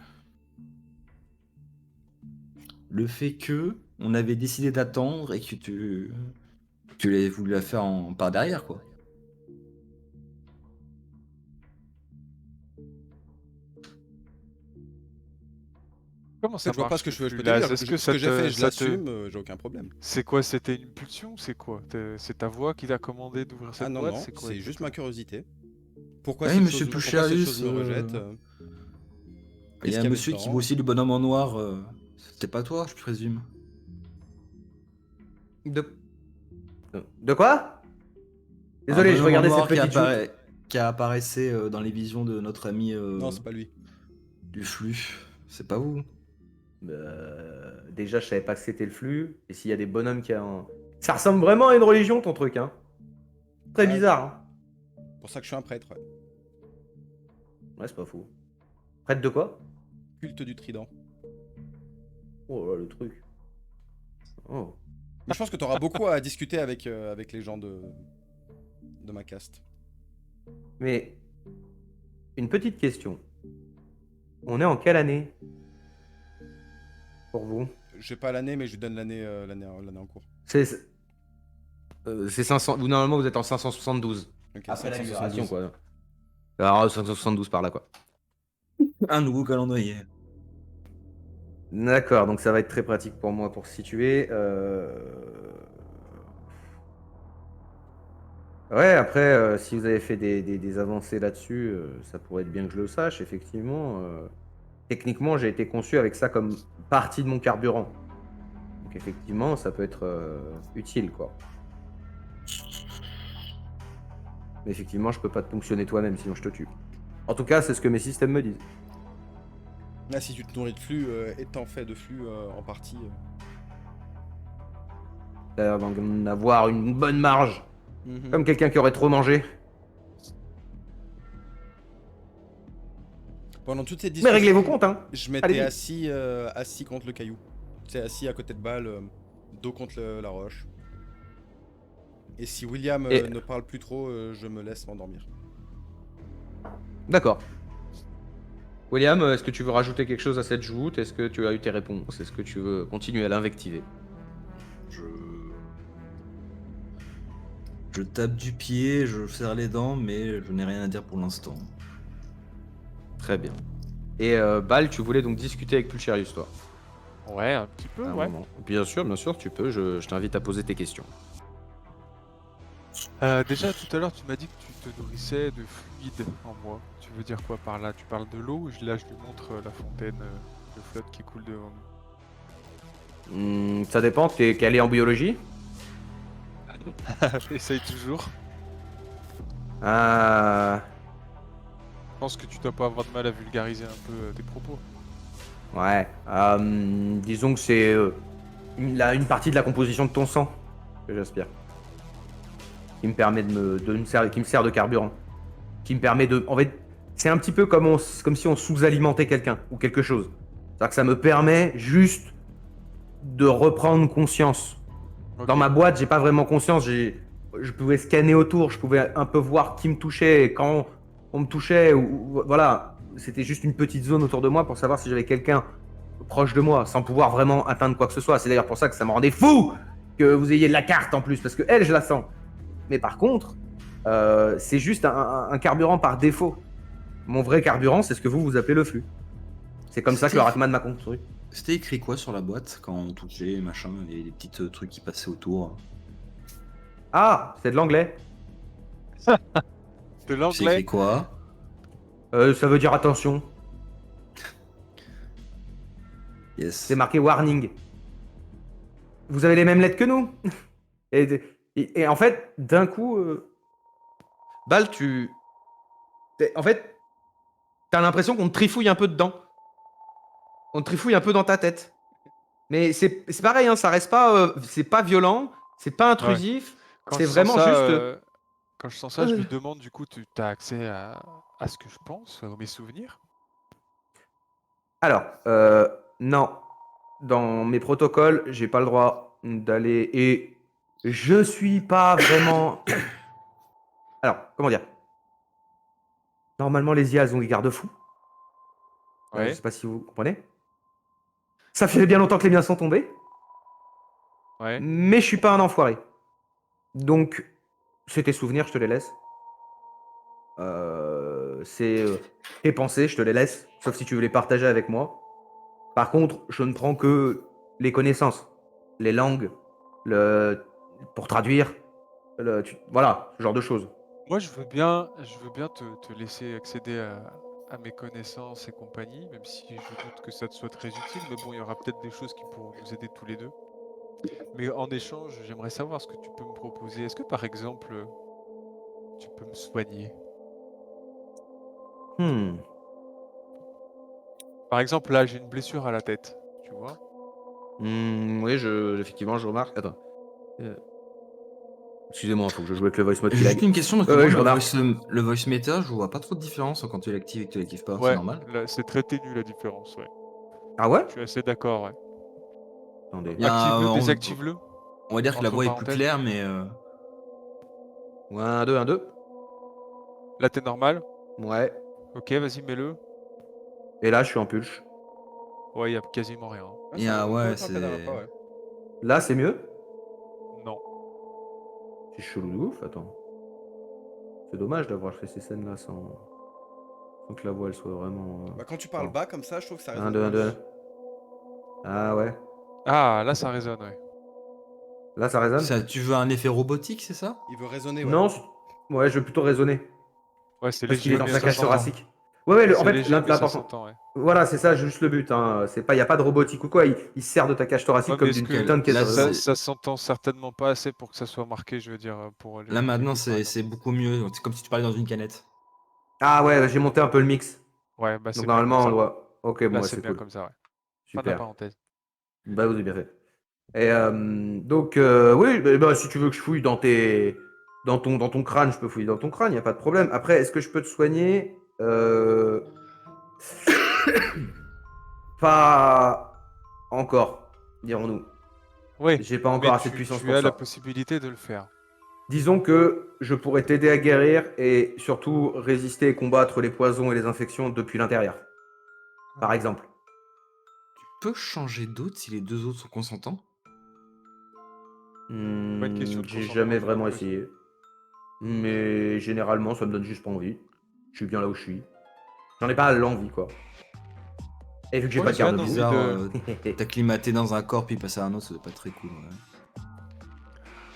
Le fait que on avait décidé d'attendre et que tu l'avais voulu la faire par derrière, quoi. Comment ça Je vois pas marche ce que le je peux flux, te là? dire. Est-ce que Ce ça que j'ai fait, je ça te... l'assume, j'ai aucun problème. C'est quoi? C'était une pulsion? C'est quoi? C'est ta voix qui t'a commandé d'ouvrir cette Ah non, boîte? non, C'est quoi c'est juste ma exactement? curiosité. Pourquoi Oui, cette monsieur chose, pourquoi cette chose me Toucharius, rejette il y Qu'est-ce a qu'il y un avait monsieur qui dedans voit aussi le bonhomme en noir. C'était pas toi, je présume. De quoi? Désolé, Un je bonhomme en regardais cette noir petite joute. qui apparaissait dans les visions de notre ami Non, c'est pas lui. du flux. C'est pas vous. Déjà, je savais pas que c'était le flux. Et s'il y a des bonhommes qui ont... Ça ressemble vraiment à une religion, ton truc, hein. Très Ouais. bizarre, hein. C'est pour ça que je suis un prêtre, ouais. Ouais, c'est pas fou. Prêtre de quoi? Culte du trident. Oh là, le truc. Oh. Mais je pense que tu auras beaucoup à discuter avec les gens de ma caste. Mais, une petite question. On est en quelle année? Pour vous? J'ai pas l'année, mais je lui donne l'année en cours. C'est 500. Normalement, vous êtes en 572. Ok, Après la 572. libération, quoi. Alors, 572 par là, quoi. Un nouveau calendrier. D'accord, donc ça va être très pratique pour moi pour situer. Ouais, après, si vous avez fait des avancées là-dessus, ça pourrait être bien que je le sache, effectivement. Techniquement, j'ai été conçu avec ça comme partie de mon carburant. Donc effectivement, ça peut être utile, quoi. Mais effectivement, je peux pas te ponctionner toi-même, sinon je te tue. En tout cas, c'est ce que mes systèmes me disent. Là, si tu te nourris de flux, étant fait de flux en partie. T'as l'air d'en avoir une bonne marge, Mhm. comme quelqu'un qui aurait trop mangé. Pendant toutes ces Mais discussions, réglez vos comptes, hein. je m'étais Allez-y. assis contre le caillou. Tu sais, assis à côté de Bâle, dos contre la roche. Et si William Et- ne parle plus trop, je me laisse m'endormir. D'accord. William, est-ce que tu veux rajouter quelque chose à cette joute? Est-ce que tu as eu tes réponses? Est-ce que tu veux continuer à l'invectiver? Je tape du pied, je serre les dents, mais je n'ai rien à dire pour l'instant. Très bien. Et Bal, tu voulais donc discuter avec Pulcherius, toi? Ouais, un petit peu, À un ouais. moment. Bien sûr, tu peux. Je t'invite à poser tes questions. Déjà, tout à l'heure, tu m'as dit que tu te nourrissais de fluide en moi. Tu veux dire quoi par là? Tu parles de l'eau? Là, je lui montre la fontaine de flotte qui coule devant nous. Ça dépend, t'es calé en biologie? Essaye toujours. Ah. Je pense que tu dois pas avoir de mal à vulgariser un peu tes propos. Ouais. Disons que c'est une partie de la composition de ton sang que j'aspire. Qui me permet qui me sert de carburant. Qui me permet de. En fait, c'est un petit peu comme si on sous-alimentait quelqu'un ou quelque chose. C'est-à-dire que ça me permet juste de reprendre conscience. Ok. Dans ma boîte, j'ai pas vraiment conscience. Je pouvais scanner autour, je pouvais un peu voir qui me touchait et quand on me touchait. Voilà, c'était juste une petite zone autour de moi pour savoir si j'avais quelqu'un proche de moi, sans pouvoir vraiment atteindre quoi que ce soit. C'est d'ailleurs pour ça que ça me rendait fou que vous ayez de la carte en plus, parce que elle, je la sens. Mais par contre, c'est juste un carburant par défaut. Mon vrai carburant, c'est ce que vous appelez le flux. C'est comme ça que le Rackman m'a construit. C'était écrit quoi sur la boîte quand on touchait, machin, et les petits trucs qui passaient autour? Ah, c'est de l'anglais. De C'est l'anglais? écrit quoi? Ça veut dire attention. Yes. C'est marqué warning. Vous avez les mêmes lettres que nous. Et en fait, d'un coup, Bal, en fait, t'as l'impression qu'on te trifouille un peu dedans. on trifouille un peu dans ta tête. Mais c'est pareil, hein, ça reste pas, c'est pas violent, c'est pas intrusif, Quand c'est je sens vraiment ça, juste. quand je sens ça, je lui Euh. demande du coup, tu as accès à ce que je pense, à mes souvenirs? Alors, non, dans mes protocoles, j'ai pas le droit d'aller et je suis pas vraiment. Alors, comment dire? Normalement, les IA, elles ont des garde-fous. Je Ouais, sais pas si vous comprenez. Ça fait bien longtemps que les miens sont tombés, ouais. mais je suis pas un enfoiré. Donc, c'est tes souvenirs, je te les laisse. C'est tes pensées, je te les laisse, sauf si tu veux les partager avec moi. Par contre, je ne prends que les connaissances, les langues, le... pour traduire, voilà, ce genre de choses. Moi, je veux bien te laisser accéder à mes connaissances et compagnie, même si je doute que ça te soit très utile, mais bon, il y aura peut-être des choses qui pourront nous aider tous les deux. Mais en échange, j'aimerais savoir ce que tu peux me proposer. Est-ce que par exemple, tu peux me soigner? Hmm. Par exemple, là, j'ai une blessure à la tête, tu vois? Oui, effectivement, je remarque. Attends. Euh, Excusez-moi, il faut que je joue avec le voice mode qui Juste lag. une question, parce que Ouais, moi, je remarque. le voice meter, je vois pas trop de différence quand tu l'actives et que tu l'actives pas, c'est Ouais, normal. là, c'est très ténu la différence, ouais. Ah ouais? Je suis assez d'accord, ouais. Attendez. Il y a Active-le, on, désactive-le, on va dire que la entre voix est plus parenthèses. claire, mais Ouais, 1, 2, 1, 2. Là, t'es normal. Ouais. Ok, vas-y, mets-le. Et là, je suis en pulche. Ouais, y a quasiment rien. Ouais, il y ça a, résonne ouais, complètement avec la dernière c'est. fois, ouais. Là, c'est mieux? Non. C'est chelou de ouf, attends. C'est dommage d'avoir fait ces scènes-là sans que la voix, elle soit vraiment. Bah, quand tu parles bas comme ça, je trouve que ça 1, résonne 2, 1, 2. plus. Ah ouais. Ah, là, ça résonne, ouais. Là, ça résonne? Ça, tu veux un effet robotique, c'est ça? Il veut résonner, ouais. Non, ouais, je vais plutôt raisonner. Ouais, c'est Parce qu'il est léger, dans mais sa ça cage s'entend. thoracique. Ouais, en C'est fait, léger, mais ça l'important. s'entend, ouais. Voilà, c'est ça, juste le but. Hein. Il n'y a pas de robotique ou quoi. Il se sert de ta cage thoracique Ouais, mais comme est-ce d'une que putain de caisse. Là, ça, c'est. ça s'entend certainement pas assez pour que ça soit marqué, je veux dire, pour Là les maintenant, bruits, par c'est exemple. beaucoup mieux. C'est comme si tu parlais dans une canette. Ah ouais, j'ai monté un peu le mix. Ouais, bah Donc c'est bien comme normalement, on ça. doit. Ok, bon, Là, ouais, c'est c'est bien cool. comme ça, ouais. Fin de la Super. parenthèse. Bah, vous avez bien fait. Et donc, oui, bah, si tu veux que je fouille dans ton crâne, je peux fouiller dans ton crâne, il n'y a pas de problème. Après, est-ce que je peux te soigner Pas encore, dirons-nous. Oui, J'ai pas mais encore assez de puissance tu pour as la ça. possibilité de le faire. Disons que je pourrais t'aider à guérir et surtout résister et combattre les poisons et les infections depuis l'intérieur, par exemple. Tu peux changer d'hôte si les deux autres sont consentants? Pas une question de J'ai consentement, jamais j'ai vraiment l'impression. essayé. Mais généralement, ça me donne juste pas envie. Je suis bien là où je suis. J'en ai pas l'envie, quoi. Et vu que j'ai Moi, pas de j'ai bien garde-boue. envie Bizarre, de... t'acclimater dans un corps puis passer à un autre, ça doit pas être très cool. Ouais.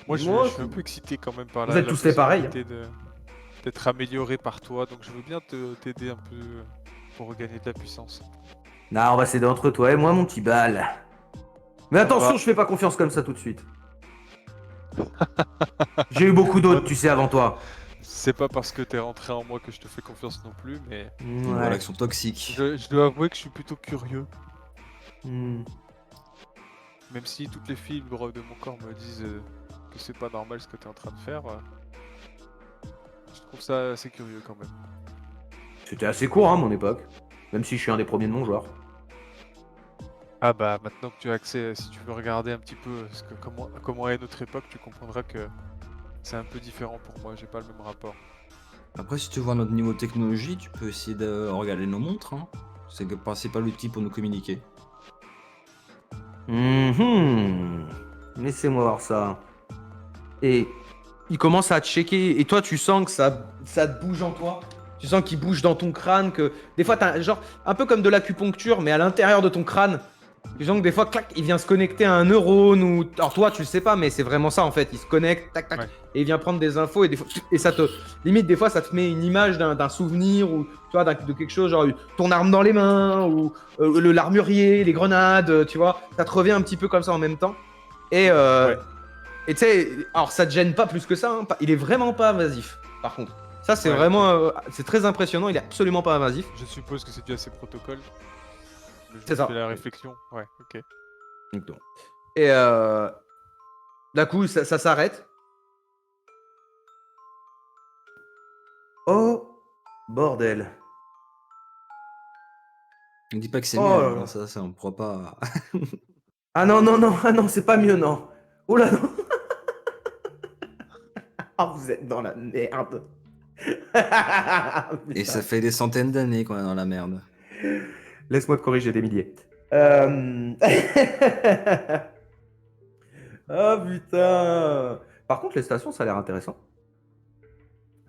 Moi, Moi, je suis un peu excité quand même par vous la êtes tous fait pareil. possibilité d'être amélioré par toi, donc je veux bien t'aider un peu pour regagner de la puissance. Non, on va s'aider entre toi et moi, mon petit bal. Mais Ça attention, va. je fais pas confiance comme ça tout de suite. J'ai eu beaucoup d'autres, tu sais, avant toi. C'est pas parce que t'es rentré en moi que je te fais confiance non plus, mais Une Ouais. relation toxique. je dois avouer que je suis plutôt curieux. Hmm. Même si toutes les fibres de mon corps me disent que c'est pas normal ce que t'es en train de faire, je trouve ça assez curieux quand même. C'était assez court, hein, mon époque. Même si je suis un des premiers de mon genre. Ah bah maintenant que tu as accès, si tu veux regarder un petit peu comment est notre époque, tu comprendras que c'est un peu différent pour moi, j'ai pas le même rapport. Après, si tu vois notre niveau de technologie, tu peux essayer de regarder nos montres. Hein. C'est le principal outil pour nous communiquer. Mhm. Laissez-moi voir ça. Et il commence à te checker. Et toi, tu sens que ça te bouge en toi. Tu sens qu'il bouge dans ton crâne. Que des fois, t'as genre un peu comme de l'acupuncture, mais à l'intérieur de ton crâne. Tu sens que des fois, clac, il vient se connecter à un neurone ou. Alors toi, tu le sais pas, mais c'est vraiment ça en fait. Il se connecte, tac, tac, Ouais. et il vient prendre des infos et des fois, et ça te limite des fois, ça te met une image d'un souvenir ou tu vois de quelque chose genre ton arme dans les mains ou l'armurier, les grenades, tu vois. Ça te revient un petit peu comme ça en même temps. Et Ouais. et tu sais, alors ça te gêne pas plus que ça. Hein, il est vraiment pas invasif. Par contre, ça c'est Ouais, vraiment, c'est très impressionnant. Il est absolument pas invasif. Je suppose que c'est dû à ces protocoles. Je C'est ça. fais la réflexion. Ouais, ok. Exactement. Et d'un coup, ça s'arrête. Oh, bordel. Ne dis pas que c'est Oh mieux, là hein, là. ça on pourra pas. Ah non, non, non, ah non, c'est pas mieux, non. Oh là, non. Ah, vous êtes dans la merde. Et Putain. ça fait des centaines d'années qu'on est dans la merde. Laisse-moi te corriger des milliers. Ah putain. Par contre, les stations, ça a l'air intéressant.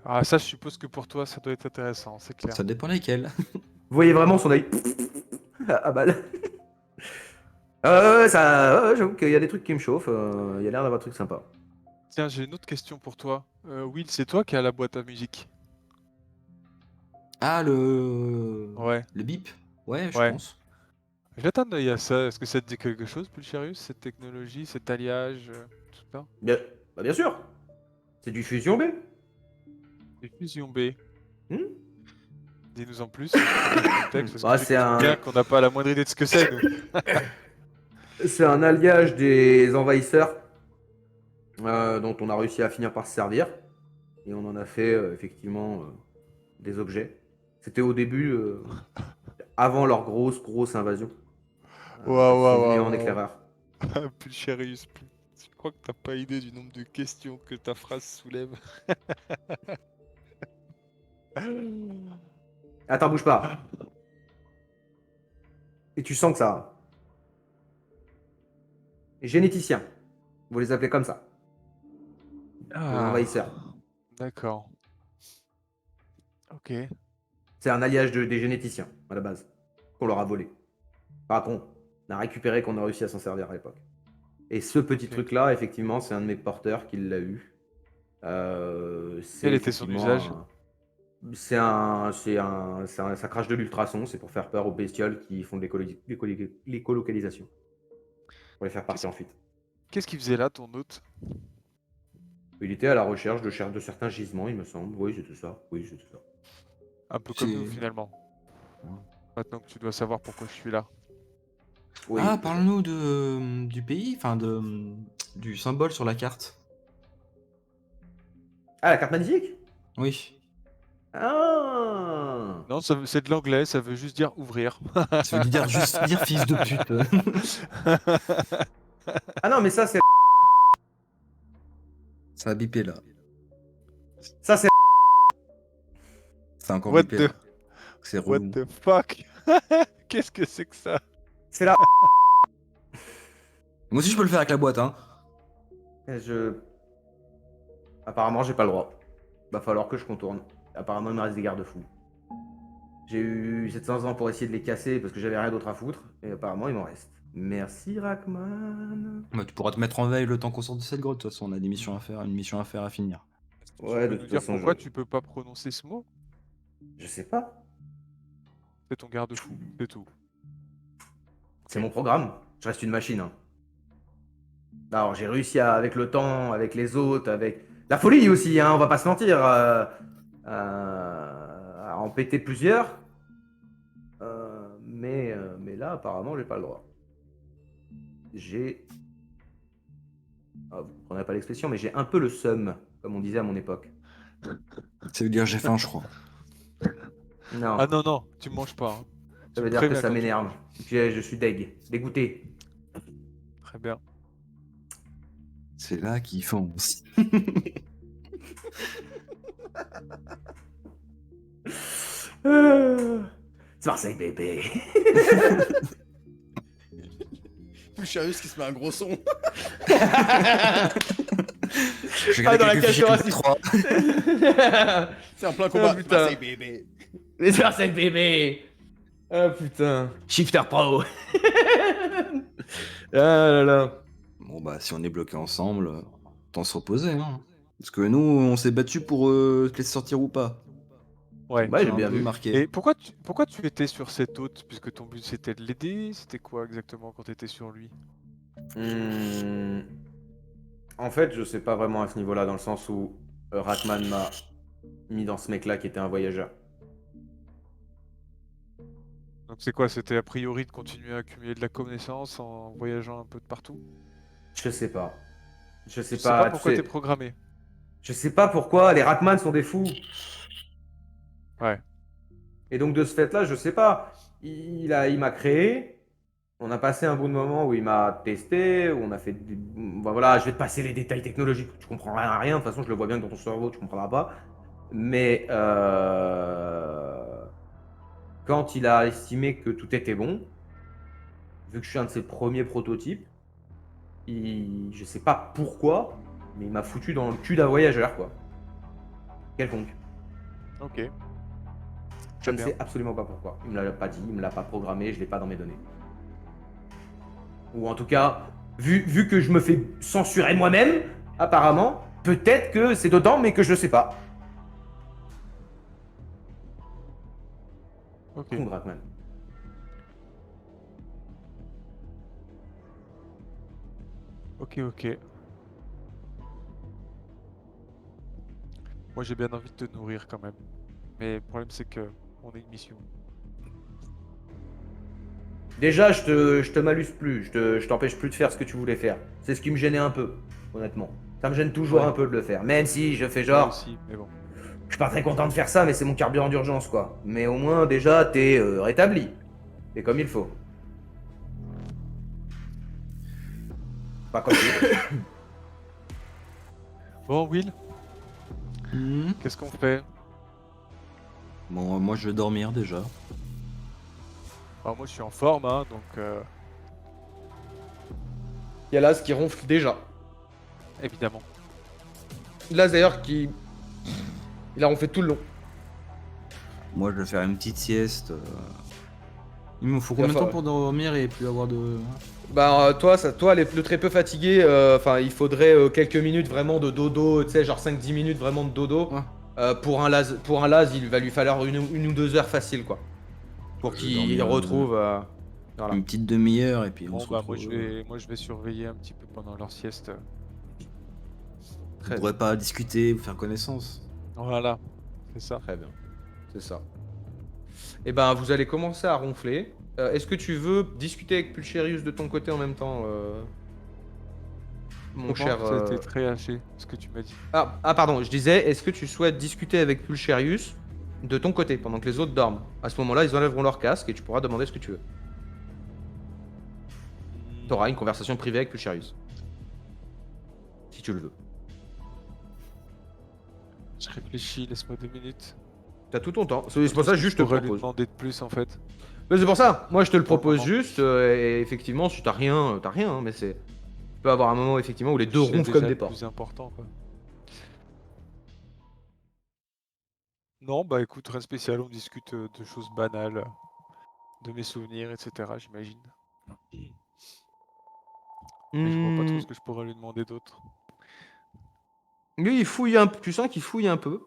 Ah, ça, je suppose que pour toi, ça doit être intéressant, c'est clair. Ça dépend lesquels. Vous voyez vraiment son œil à balle. J'avoue qu'il y a des trucs qui me chauffent. Il y a l'air d'avoir des trucs sympas. Tiens, j'ai une autre question pour toi. Will, c'est toi qui as la boîte à musique? Ah, le. Ouais, Le bip? Ouais, je ouais. pense. Jette un œil à ça. Est-ce que ça te dit quelque chose, Pulcharius, cette technologie, cet alliage, tout ça? Bien, bah bien sûr. C'est du Fusion B. Et Fusion B, Hmm. dis-nous en plus, dans le contexte, parce Bah, que je c'est me doute bien qu'on n'a pas la moindre idée de ce que c'est, nous. c'est un alliage des envahisseurs dont on a réussi à finir par se servir. Et on en a fait effectivement des objets. C'était au début, avant leur grosse invasion. Ils sont venus en éclaireur. Pulcharius, je crois que t'as pas idée du nombre de questions que ta phrase soulève. Attends, bouge pas. Et tu sens que ça. Généticiens. Vous les appelez comme ça. Les envahisseurs. D'accord. Ok. C'est un alliage des généticiens, à la base. Qu'on leur a volé. Enfin, qu'on a récupéré, qu'on a réussi à s'en servir à l'époque. Et ce petit Ok. truc-là, effectivement, c'est un de mes porteurs qui l'a eu. C'est Quel était son effectivement usage? ça crache de l'ultrason, c'est pour faire peur aux bestioles qui font de l'écolocalisation. Pour les faire partir en fuite. Qu'est-ce qu'il faisait là, ton hôte? Il était à la recherche de certains gisements, il me semble. Oui, c'était ça. Oui, c'était ça. Un peu comme nous, C'est- finalement. Maintenant que tu dois savoir pourquoi je suis là. Oui, Ah, peut-être. parle-nous du pays, enfin du symbole sur la carte. Ah, la carte magnifique. Oui. Ah. Non, c'est de l'anglais, ça veut juste dire ouvrir. Ça veut dire juste dire fils de pute. Ah non, mais ça, c'est. Ça a bipé là. Ça, c'est. Ça a encore What bipé the... là. C'est What relou. the fuck? Qu'est-ce que c'est que ça? C'est la. Moi aussi je peux le faire avec la boîte, hein. Je. Apparemment, j'ai pas le droit. Va falloir que je contourne. Apparemment, il me reste des garde-fous. J'ai eu 700 ans pour essayer de les casser parce que j'avais rien d'autre à foutre. Et apparemment, il m'en reste. Merci, Rackman. Bah, tu pourras te mettre en veille le temps qu'on sort de cette grotte. De toute façon, on a des missions à faire, une mission à faire à finir. Ouais, Tu peux de nous toute dire façon, pourquoi tu peux pas prononcer ce mot? je sais pas. C'est ton garde-fou, c'est tout. C'est mon programme. Je reste une machine. Hein. Alors, j'ai réussi avec le temps, avec les autres, avec la folie aussi, hein, on va pas se mentir, à en péter plusieurs. Mais là, apparemment, j'ai pas le droit. J'ai. Ah, vous comprenez pas l'expression, mais j'ai un peu le seum, comme on disait à mon époque. Ça veut dire j'ai faim, je crois. Non, Ah non, non, tu manges pas. Hein. ça Tu veut me dire que préviens ça quand tu m'énerve. manges. Je suis dégoûté. Très bien. C'est là qu'ils foncent. C'est Marseille, bébé. Pulcharius qui se met un gros son. Je Ah, dans la quelques fichiers cage MP3. C'est en plein combat. Oh, putain. Marseille, bébé. C'est Marseille, bébé. Ah putain. Shifter Pro. Ah là là. Bon bah si on est bloqué ensemble, autant se reposer, hein. Parce que nous, on s'est battu pour te laisser sortir ou pas. Ouais. Ouais, Ça j'ai m'a bien un peu vu. marqué. Et pourquoi tu étais sur cet hôte? Puisque ton but c'était de l'aider? C'était quoi exactement quand tu étais sur lui? En fait, je sais pas vraiment à ce niveau-là, dans le sens où Rackman m'a mis dans ce mec-là qui était un voyageur. Donc c'est quoi? C'était a priori de continuer à accumuler de la connaissance en voyageant un peu de partout? Je sais pas. Je Tu sais sais pas pas, tu pourquoi t'es sais. programmé? Je sais pas pourquoi les Ratman sont des fous. Ouais. Et donc de ce fait-là, je sais pas. Il m'a créé. On a passé un bon moment où il m'a testé, où on a fait. Bah voilà, je vais te passer les détails technologiques. Tu comprends rien à rien. De toute façon, je le vois bien que dans ton cerveau, tu comprendras pas. Mais quand il a estimé que tout était bon, vu que je suis un de ses premiers prototypes, je sais pas pourquoi, mais il m'a foutu dans le cul d'un voyageur, quoi. Quelconque. Ok. Je Très ne bien. sais absolument pas pourquoi. Il me l'a pas dit, il me l'a pas programmé, je l'ai pas dans mes données. Ou en tout cas, vu que je me fais censurer moi-même, apparemment, peut-être que c'est dedans, mais que je sais pas. Ok. Con Drakman. Ok, ok. Moi j'ai bien envie de te nourrir quand même. Mais le problème c'est que on a une mission. Déjà, je te maluse plus, je t'empêche plus de faire ce que tu voulais faire. C'est ce qui me gênait un peu, honnêtement. Ça me gêne toujours Ouais. un peu de le faire, même si je fais Moi genre, aussi, mais bon. je suis pas très content de faire ça, mais c'est mon carburant d'urgence, quoi. Mais au moins, déjà, t'es rétabli. T'es comme il faut. Pas comme tu veux. Bon Will, Hmm. qu'est-ce qu'on fait? Bon, moi je vais dormir déjà. Alors moi je suis en forme, hein, donc Il y a Laz qui ronfle déjà. évidemment. Laz d'ailleurs qui. Il a ronflé tout le long. Moi je vais faire une petite sieste. Il me faut Il va combien de temps falloir- pour dormir et plus avoir de. Bah toi le très peu fatigué, enfin il faudrait quelques minutes vraiment de dodo, tu sais genre 5-10 minutes vraiment de dodo. Ouais. Pour un Laz, il va lui falloir une ou 2 heures facile quoi. Pour Je vais qu'il dormir retrouve voilà. une petite demi-heure et puis on Bon se bah retrouve. moi je vais surveiller un petit peu pendant leur sieste. On Très pourrait bien. pas discuter ou faire connaissance. Voilà, c'est ça. Très bien. C'est ça. Et ben vous allez commencer à ronfler. Est-ce que tu veux discuter avec Pulcherius de ton côté en même temps mon Comment? cher C'était très haché ce que tu m'as dit. pardon, je disais, est-ce que tu souhaites discuter avec Pulcherius de ton côté pendant que les autres dorment? À ce moment-là, ils enlèveront leur casque et tu pourras demander ce que tu veux. Tu auras une conversation privée avec Pulcherius. Si tu le veux. Je réfléchis, laisse-moi 2 minutes. T'as tout ton temps. C'est pour ça que juste je te pourrais lui propose. demander de plus en fait. Mais c'est pour ça, moi je te le Pour le propose moment. juste. Et effectivement, si t'as rien, hein, mais c'est. Tu peux avoir un moment effectivement où les deux Je sais ronflent déjà comme des le porcs. plus important quoi. Non, bah écoute, rien de spécial, on discute de choses banales, de mes souvenirs, etc. J'imagine. Mais je vois pas trop Hmm, ce que je pourrais lui demander d'autre. Lui, il fouille un peu. Tu sens qu'il fouille un peu.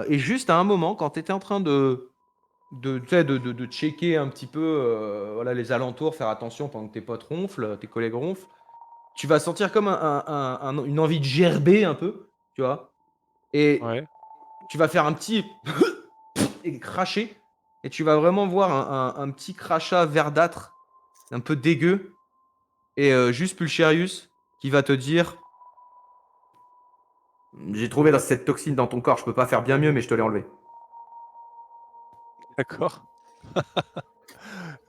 Et juste à un moment, quand t'étais en train tu sais, de checker un petit peu voilà, les alentours, faire attention pendant que tes potes ronflent, tes collègues ronflent, tu vas sentir comme une envie de gerber un peu, tu vois. Et Ouais, tu vas faire un petit et cracher. Et tu vas vraiment voir un petit crachat verdâtre, un peu dégueu. Et juste Pulcherius qui va te dire: j'ai trouvé cette toxine dans ton corps, je peux pas faire bien mieux, mais je te l'ai enlevé. d'accord.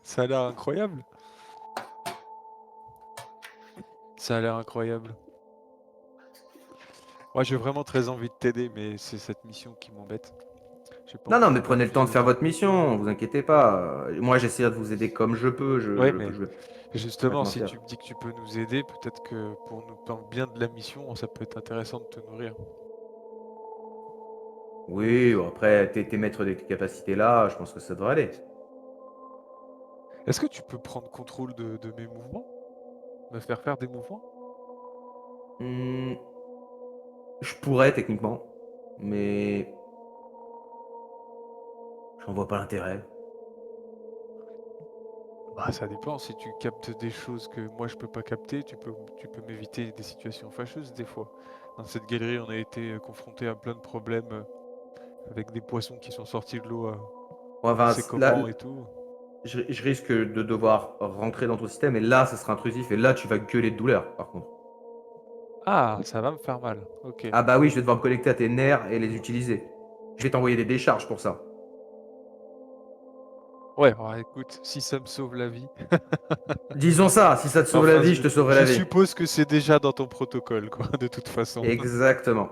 Ça a l'air incroyable. Ça a l'air incroyable. Moi, j'ai vraiment très envie de t'aider, mais c'est cette mission qui m'embête. J'ai pas Non, envie non, de mais perdre prenez le plus temps de de faire temps. votre mission, vous inquiétez pas. Moi, j'essaierai de vous aider comme je peux. Ouais, mais Je vais pas te justement, si mentir. tu me dis que tu peux nous aider, peut-être que pour nous parler bien de la mission, ça peut être intéressant de te nourrir. Oui, bon, après, t'es maître des capacités là, je pense que ça devrait aller. Est-ce que tu peux prendre contrôle de mes mouvements? Me faire faire des mouvements? Hmm, je pourrais techniquement, mais j'en vois pas l'intérêt. Bah, ça dépend. Si tu captes des choses que moi je peux pas capter, tu peux m'éviter des situations fâcheuses des fois. Dans cette galerie, on a été confronté à plein de problèmes avec des poissons qui sont sortis de l'eau Enfin, C'est là, comment et tout. je risque de devoir rentrer dans ton système et là, ça sera intrusif et là, tu vas gueuler de douleur, par contre. Ah, ça va me faire mal. Ok. Ah bah oui, je vais devoir me connecter à tes nerfs et les utiliser. Je vais t'envoyer des décharges pour ça. Ouais, alors écoute, si ça me sauve la vie. Disons ça, si ça te sauve la Enfin, vie, je te sauverai la vie. suppose que c'est déjà dans ton protocole, quoi, de toute façon. Exactement.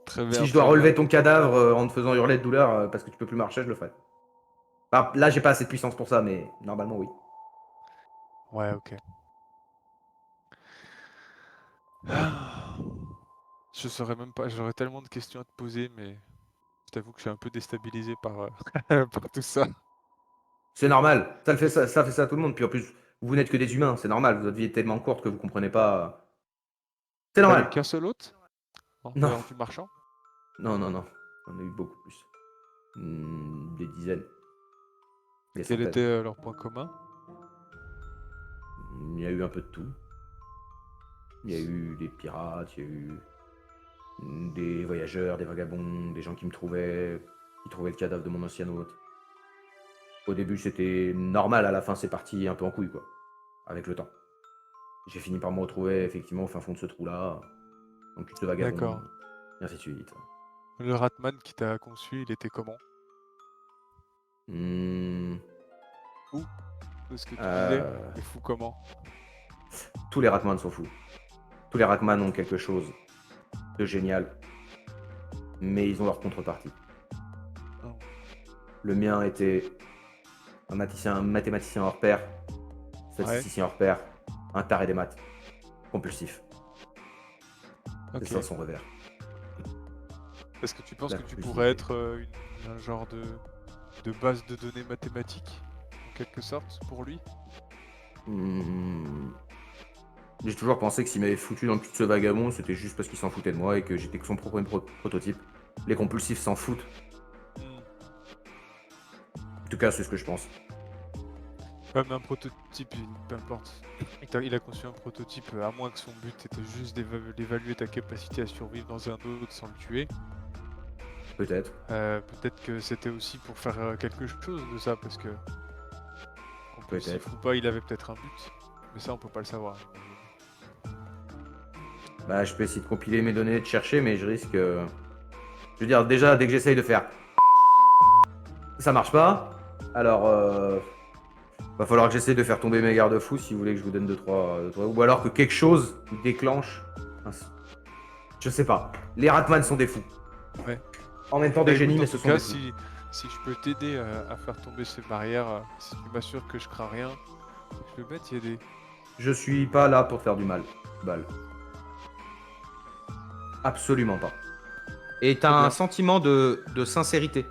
Très bien, Si je dois très bien. relever ton cadavre en te faisant hurler de douleur parce que tu peux plus marcher, je le ferai. Bah, là, j'ai pas assez de puissance pour ça, mais normalement, oui. Ouais, ok. Ah. Je saurais même pas, j'aurais tellement de questions à te poser, mais je t'avoue que je suis un peu déstabilisé par, par tout ça. C'est normal. Ça fait ça à tout le monde. Puis en plus, vous n'êtes que des humains, c'est normal. Votre vie est tellement courte que vous comprenez pas. C'est T'as eu normal. qu'un seul hôte en Non, dehors du marchand? non, non, non. On a eu beaucoup plus. Des dizaines, des Quel centaines. était leur point commun? Il y a eu un peu de tout. Il y a eu des pirates, il y a eu des voyageurs, des vagabonds, des gens qui trouvaient le cadavre de mon ancien hôte. Au début, c'était normal, à la fin, c'est parti un peu en couille, quoi. Avec le temps. J'ai fini par me retrouver, effectivement, au fin fond de ce trou-là, en cul de vagabond, D'accord. et ainsi de suite. Le Ratman qui t'a conçu, il était comment? Hmm, Fou, de ce que tu disais? euh, Et fou comment? tous les Rackman sont fous. Tous les Rackman ont quelque chose de génial, mais ils ont leur contrepartie. Oh. Le mien était un mathématicien hors pair, Ouais, statisticien hors pair, un taré des maths, compulsif. C'est ok. ça son revers. Est-ce que tu penses La que tu compulsivité. pourrais être un genre de base de données mathématiques, en quelque sorte, pour lui? Hmm. J'ai toujours pensé que s'il m'avait foutu dans le cul de ce vagabond, c'était juste parce qu'il s'en foutait de moi et que j'étais que son propre prototype. Les compulsifs s'en foutent. Hmm. En tout cas, c'est ce que je pense. Ouais, mais un prototype, peu importe. Il a conçu un prototype, à moins que son but était juste d'évaluer ta capacité à survivre dans un autre sans le tuer. Peut-être. Peut-être que c'était aussi pour faire quelque chose de ça, parce que compulsif Peut-être. ou pas, il avait peut-être un but. Mais ça, on peut pas le savoir, j'imagine. Bah, je peux essayer de compiler mes données, de chercher, mais je risque. Je veux dire, déjà, dès que j'essaye de faire. Ça marche pas. Alors, va falloir que j'essaye de faire tomber mes garde-fous si vous voulez que je vous donne 2-3. Ou alors que quelque chose déclenche. Je sais pas. Les Ratman sont des fous. Ouais. En même temps Bah, des génies, écoute, en mais ce tout sont cas, des fous. si je peux t'aider à faire tomber ces barrières, si tu m'assures que je crains rien, je veux bien t'y aider. Je suis pas là pour te faire du mal. Bal. Absolument pas. Et t'as Très un bien. sentiment de sincérité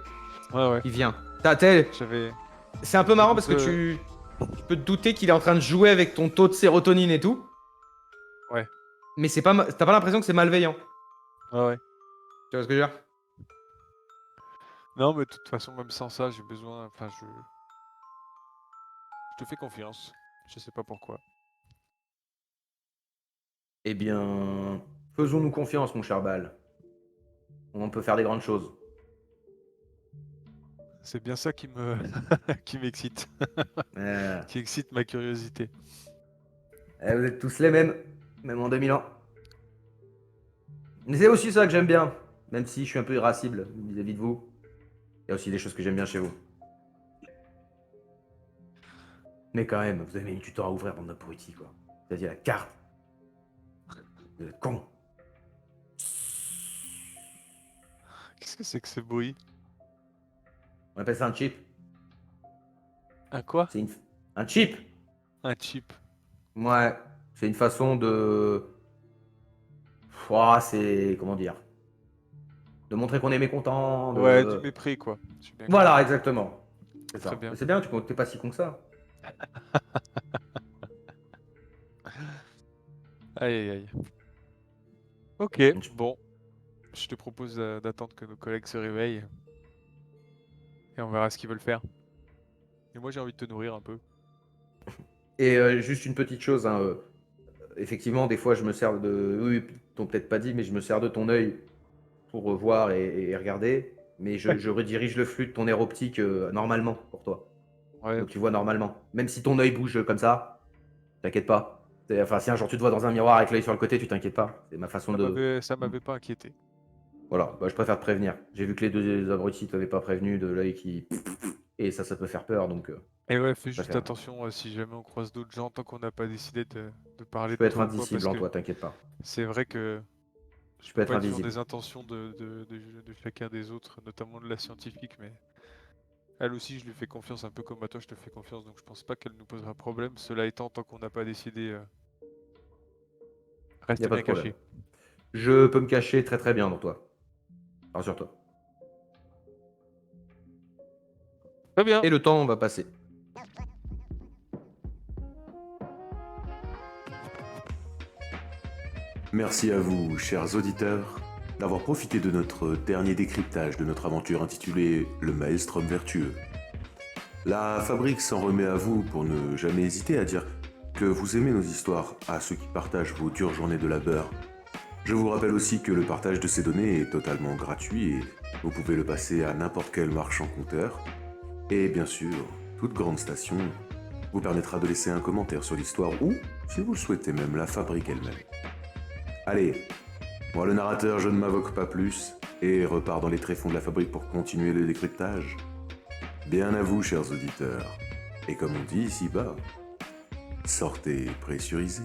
Ouais, ouais. qui vient. J'avais. C'est un peu marrant parce Écoute, que tu peux te douter qu'il est en train de jouer avec ton taux de sérotonine et tout. Ouais. Mais t'as pas l'impression que c'est malveillant. Ouais, ouais. Tu vois ce que je veux dire? Non, mais de toute façon, même sans ça, j'ai besoin. Enfin, je te fais confiance. Je sais pas pourquoi. Eh bien, faisons-nous confiance, mon cher Bal. On peut faire des grandes choses. C'est bien ça qui me qui m'excite, Euh, qui excite ma curiosité. vous êtes tous les mêmes, même en 2000 ans. Mais c'est aussi ça que j'aime bien, même si je suis un peu irascible vis-à-vis de vous. Il y a aussi des choses que j'aime bien chez vous. Mais quand même, vous avez mis du temps à ouvrir, bande d'abrutis, quoi. C'est-à-dire la carte. Vous êtes con. Qu'est-ce que c'est que ce bruit? On appelle ça un chip. Un quoi? C'est un chip. Un chip. Ouais, c'est une façon de. Ouah, c'est. Comment dire? De montrer qu'on est mécontent, Ouais, du de. mépris, quoi. J'ai bien compris. Voilà, exactement. C'est Très ça. bien. Mais c'est bien, t'es pas si con que ça. Aïe, aïe, aïe. Ok, bon. Je te propose d'attendre que nos collègues se réveillent et on verra ce qu'ils veulent faire. Et moi, j'ai envie de te nourrir un peu. Et juste une petite chose, hein, effectivement, des fois, je me sers de. Oui, ils t'ont peut-être pas dit, mais je me sers de ton œil pour voir et regarder. Mais je redirige le flux de ton air optique normalement pour toi. Ouais, Donc tu vois normalement. Même si ton œil bouge comme ça, t'inquiète pas. Enfin, si un jour tu te vois dans un miroir avec l'œil sur le côté, tu t'inquiètes pas. C'est ma façon de. ça m'avait pas inquiété. Voilà, bah, je préfère te prévenir. J'ai vu que les deux abrutis t'avaient pas prévenu de l'œil qui. Et ça peut faire peur, donc Et ouais, fais je juste préfère. attention si jamais on croise d'autres gens, tant qu'on n'a pas décidé de parler Je de peux être toi ou quoi, indicible parce en que toi, t'inquiète pas. c'est vrai que Je je peux peux être pas être sûr invisible. des intentions de chacun des autres, notamment de la scientifique, mais elle aussi, je lui fais confiance un peu comme à toi, je te fais confiance, donc je pense pas qu'elle nous posera problème. Cela étant, tant qu'on n'a pas décidé, Y reste a pas de bien problème. caché. Je peux me cacher très très bien dans toi. Rassure-toi. Très bien. Et le temps va passer. Merci à vous, chers auditeurs, d'avoir profité de notre dernier décryptage de notre aventure intitulée Le Maelstrom vertueux. La fabrique s'en remet à vous pour ne jamais hésiter à dire que vous aimez nos histoires à ceux qui partagent vos dures journées de labeur. Je vous rappelle aussi que le partage de ces données est totalement gratuit et vous pouvez le passer à n'importe quel marchand compteur. Et bien sûr, toute grande station vous permettra de laisser un commentaire sur l'histoire ou, si vous le souhaitez même, la fabrique elle-même. Allez, moi le narrateur, je ne m'invoque pas plus et repars dans les tréfonds de la fabrique pour continuer le décryptage. Bien à vous, chers auditeurs. Et comme on dit ici-bas, sortez pressurisés.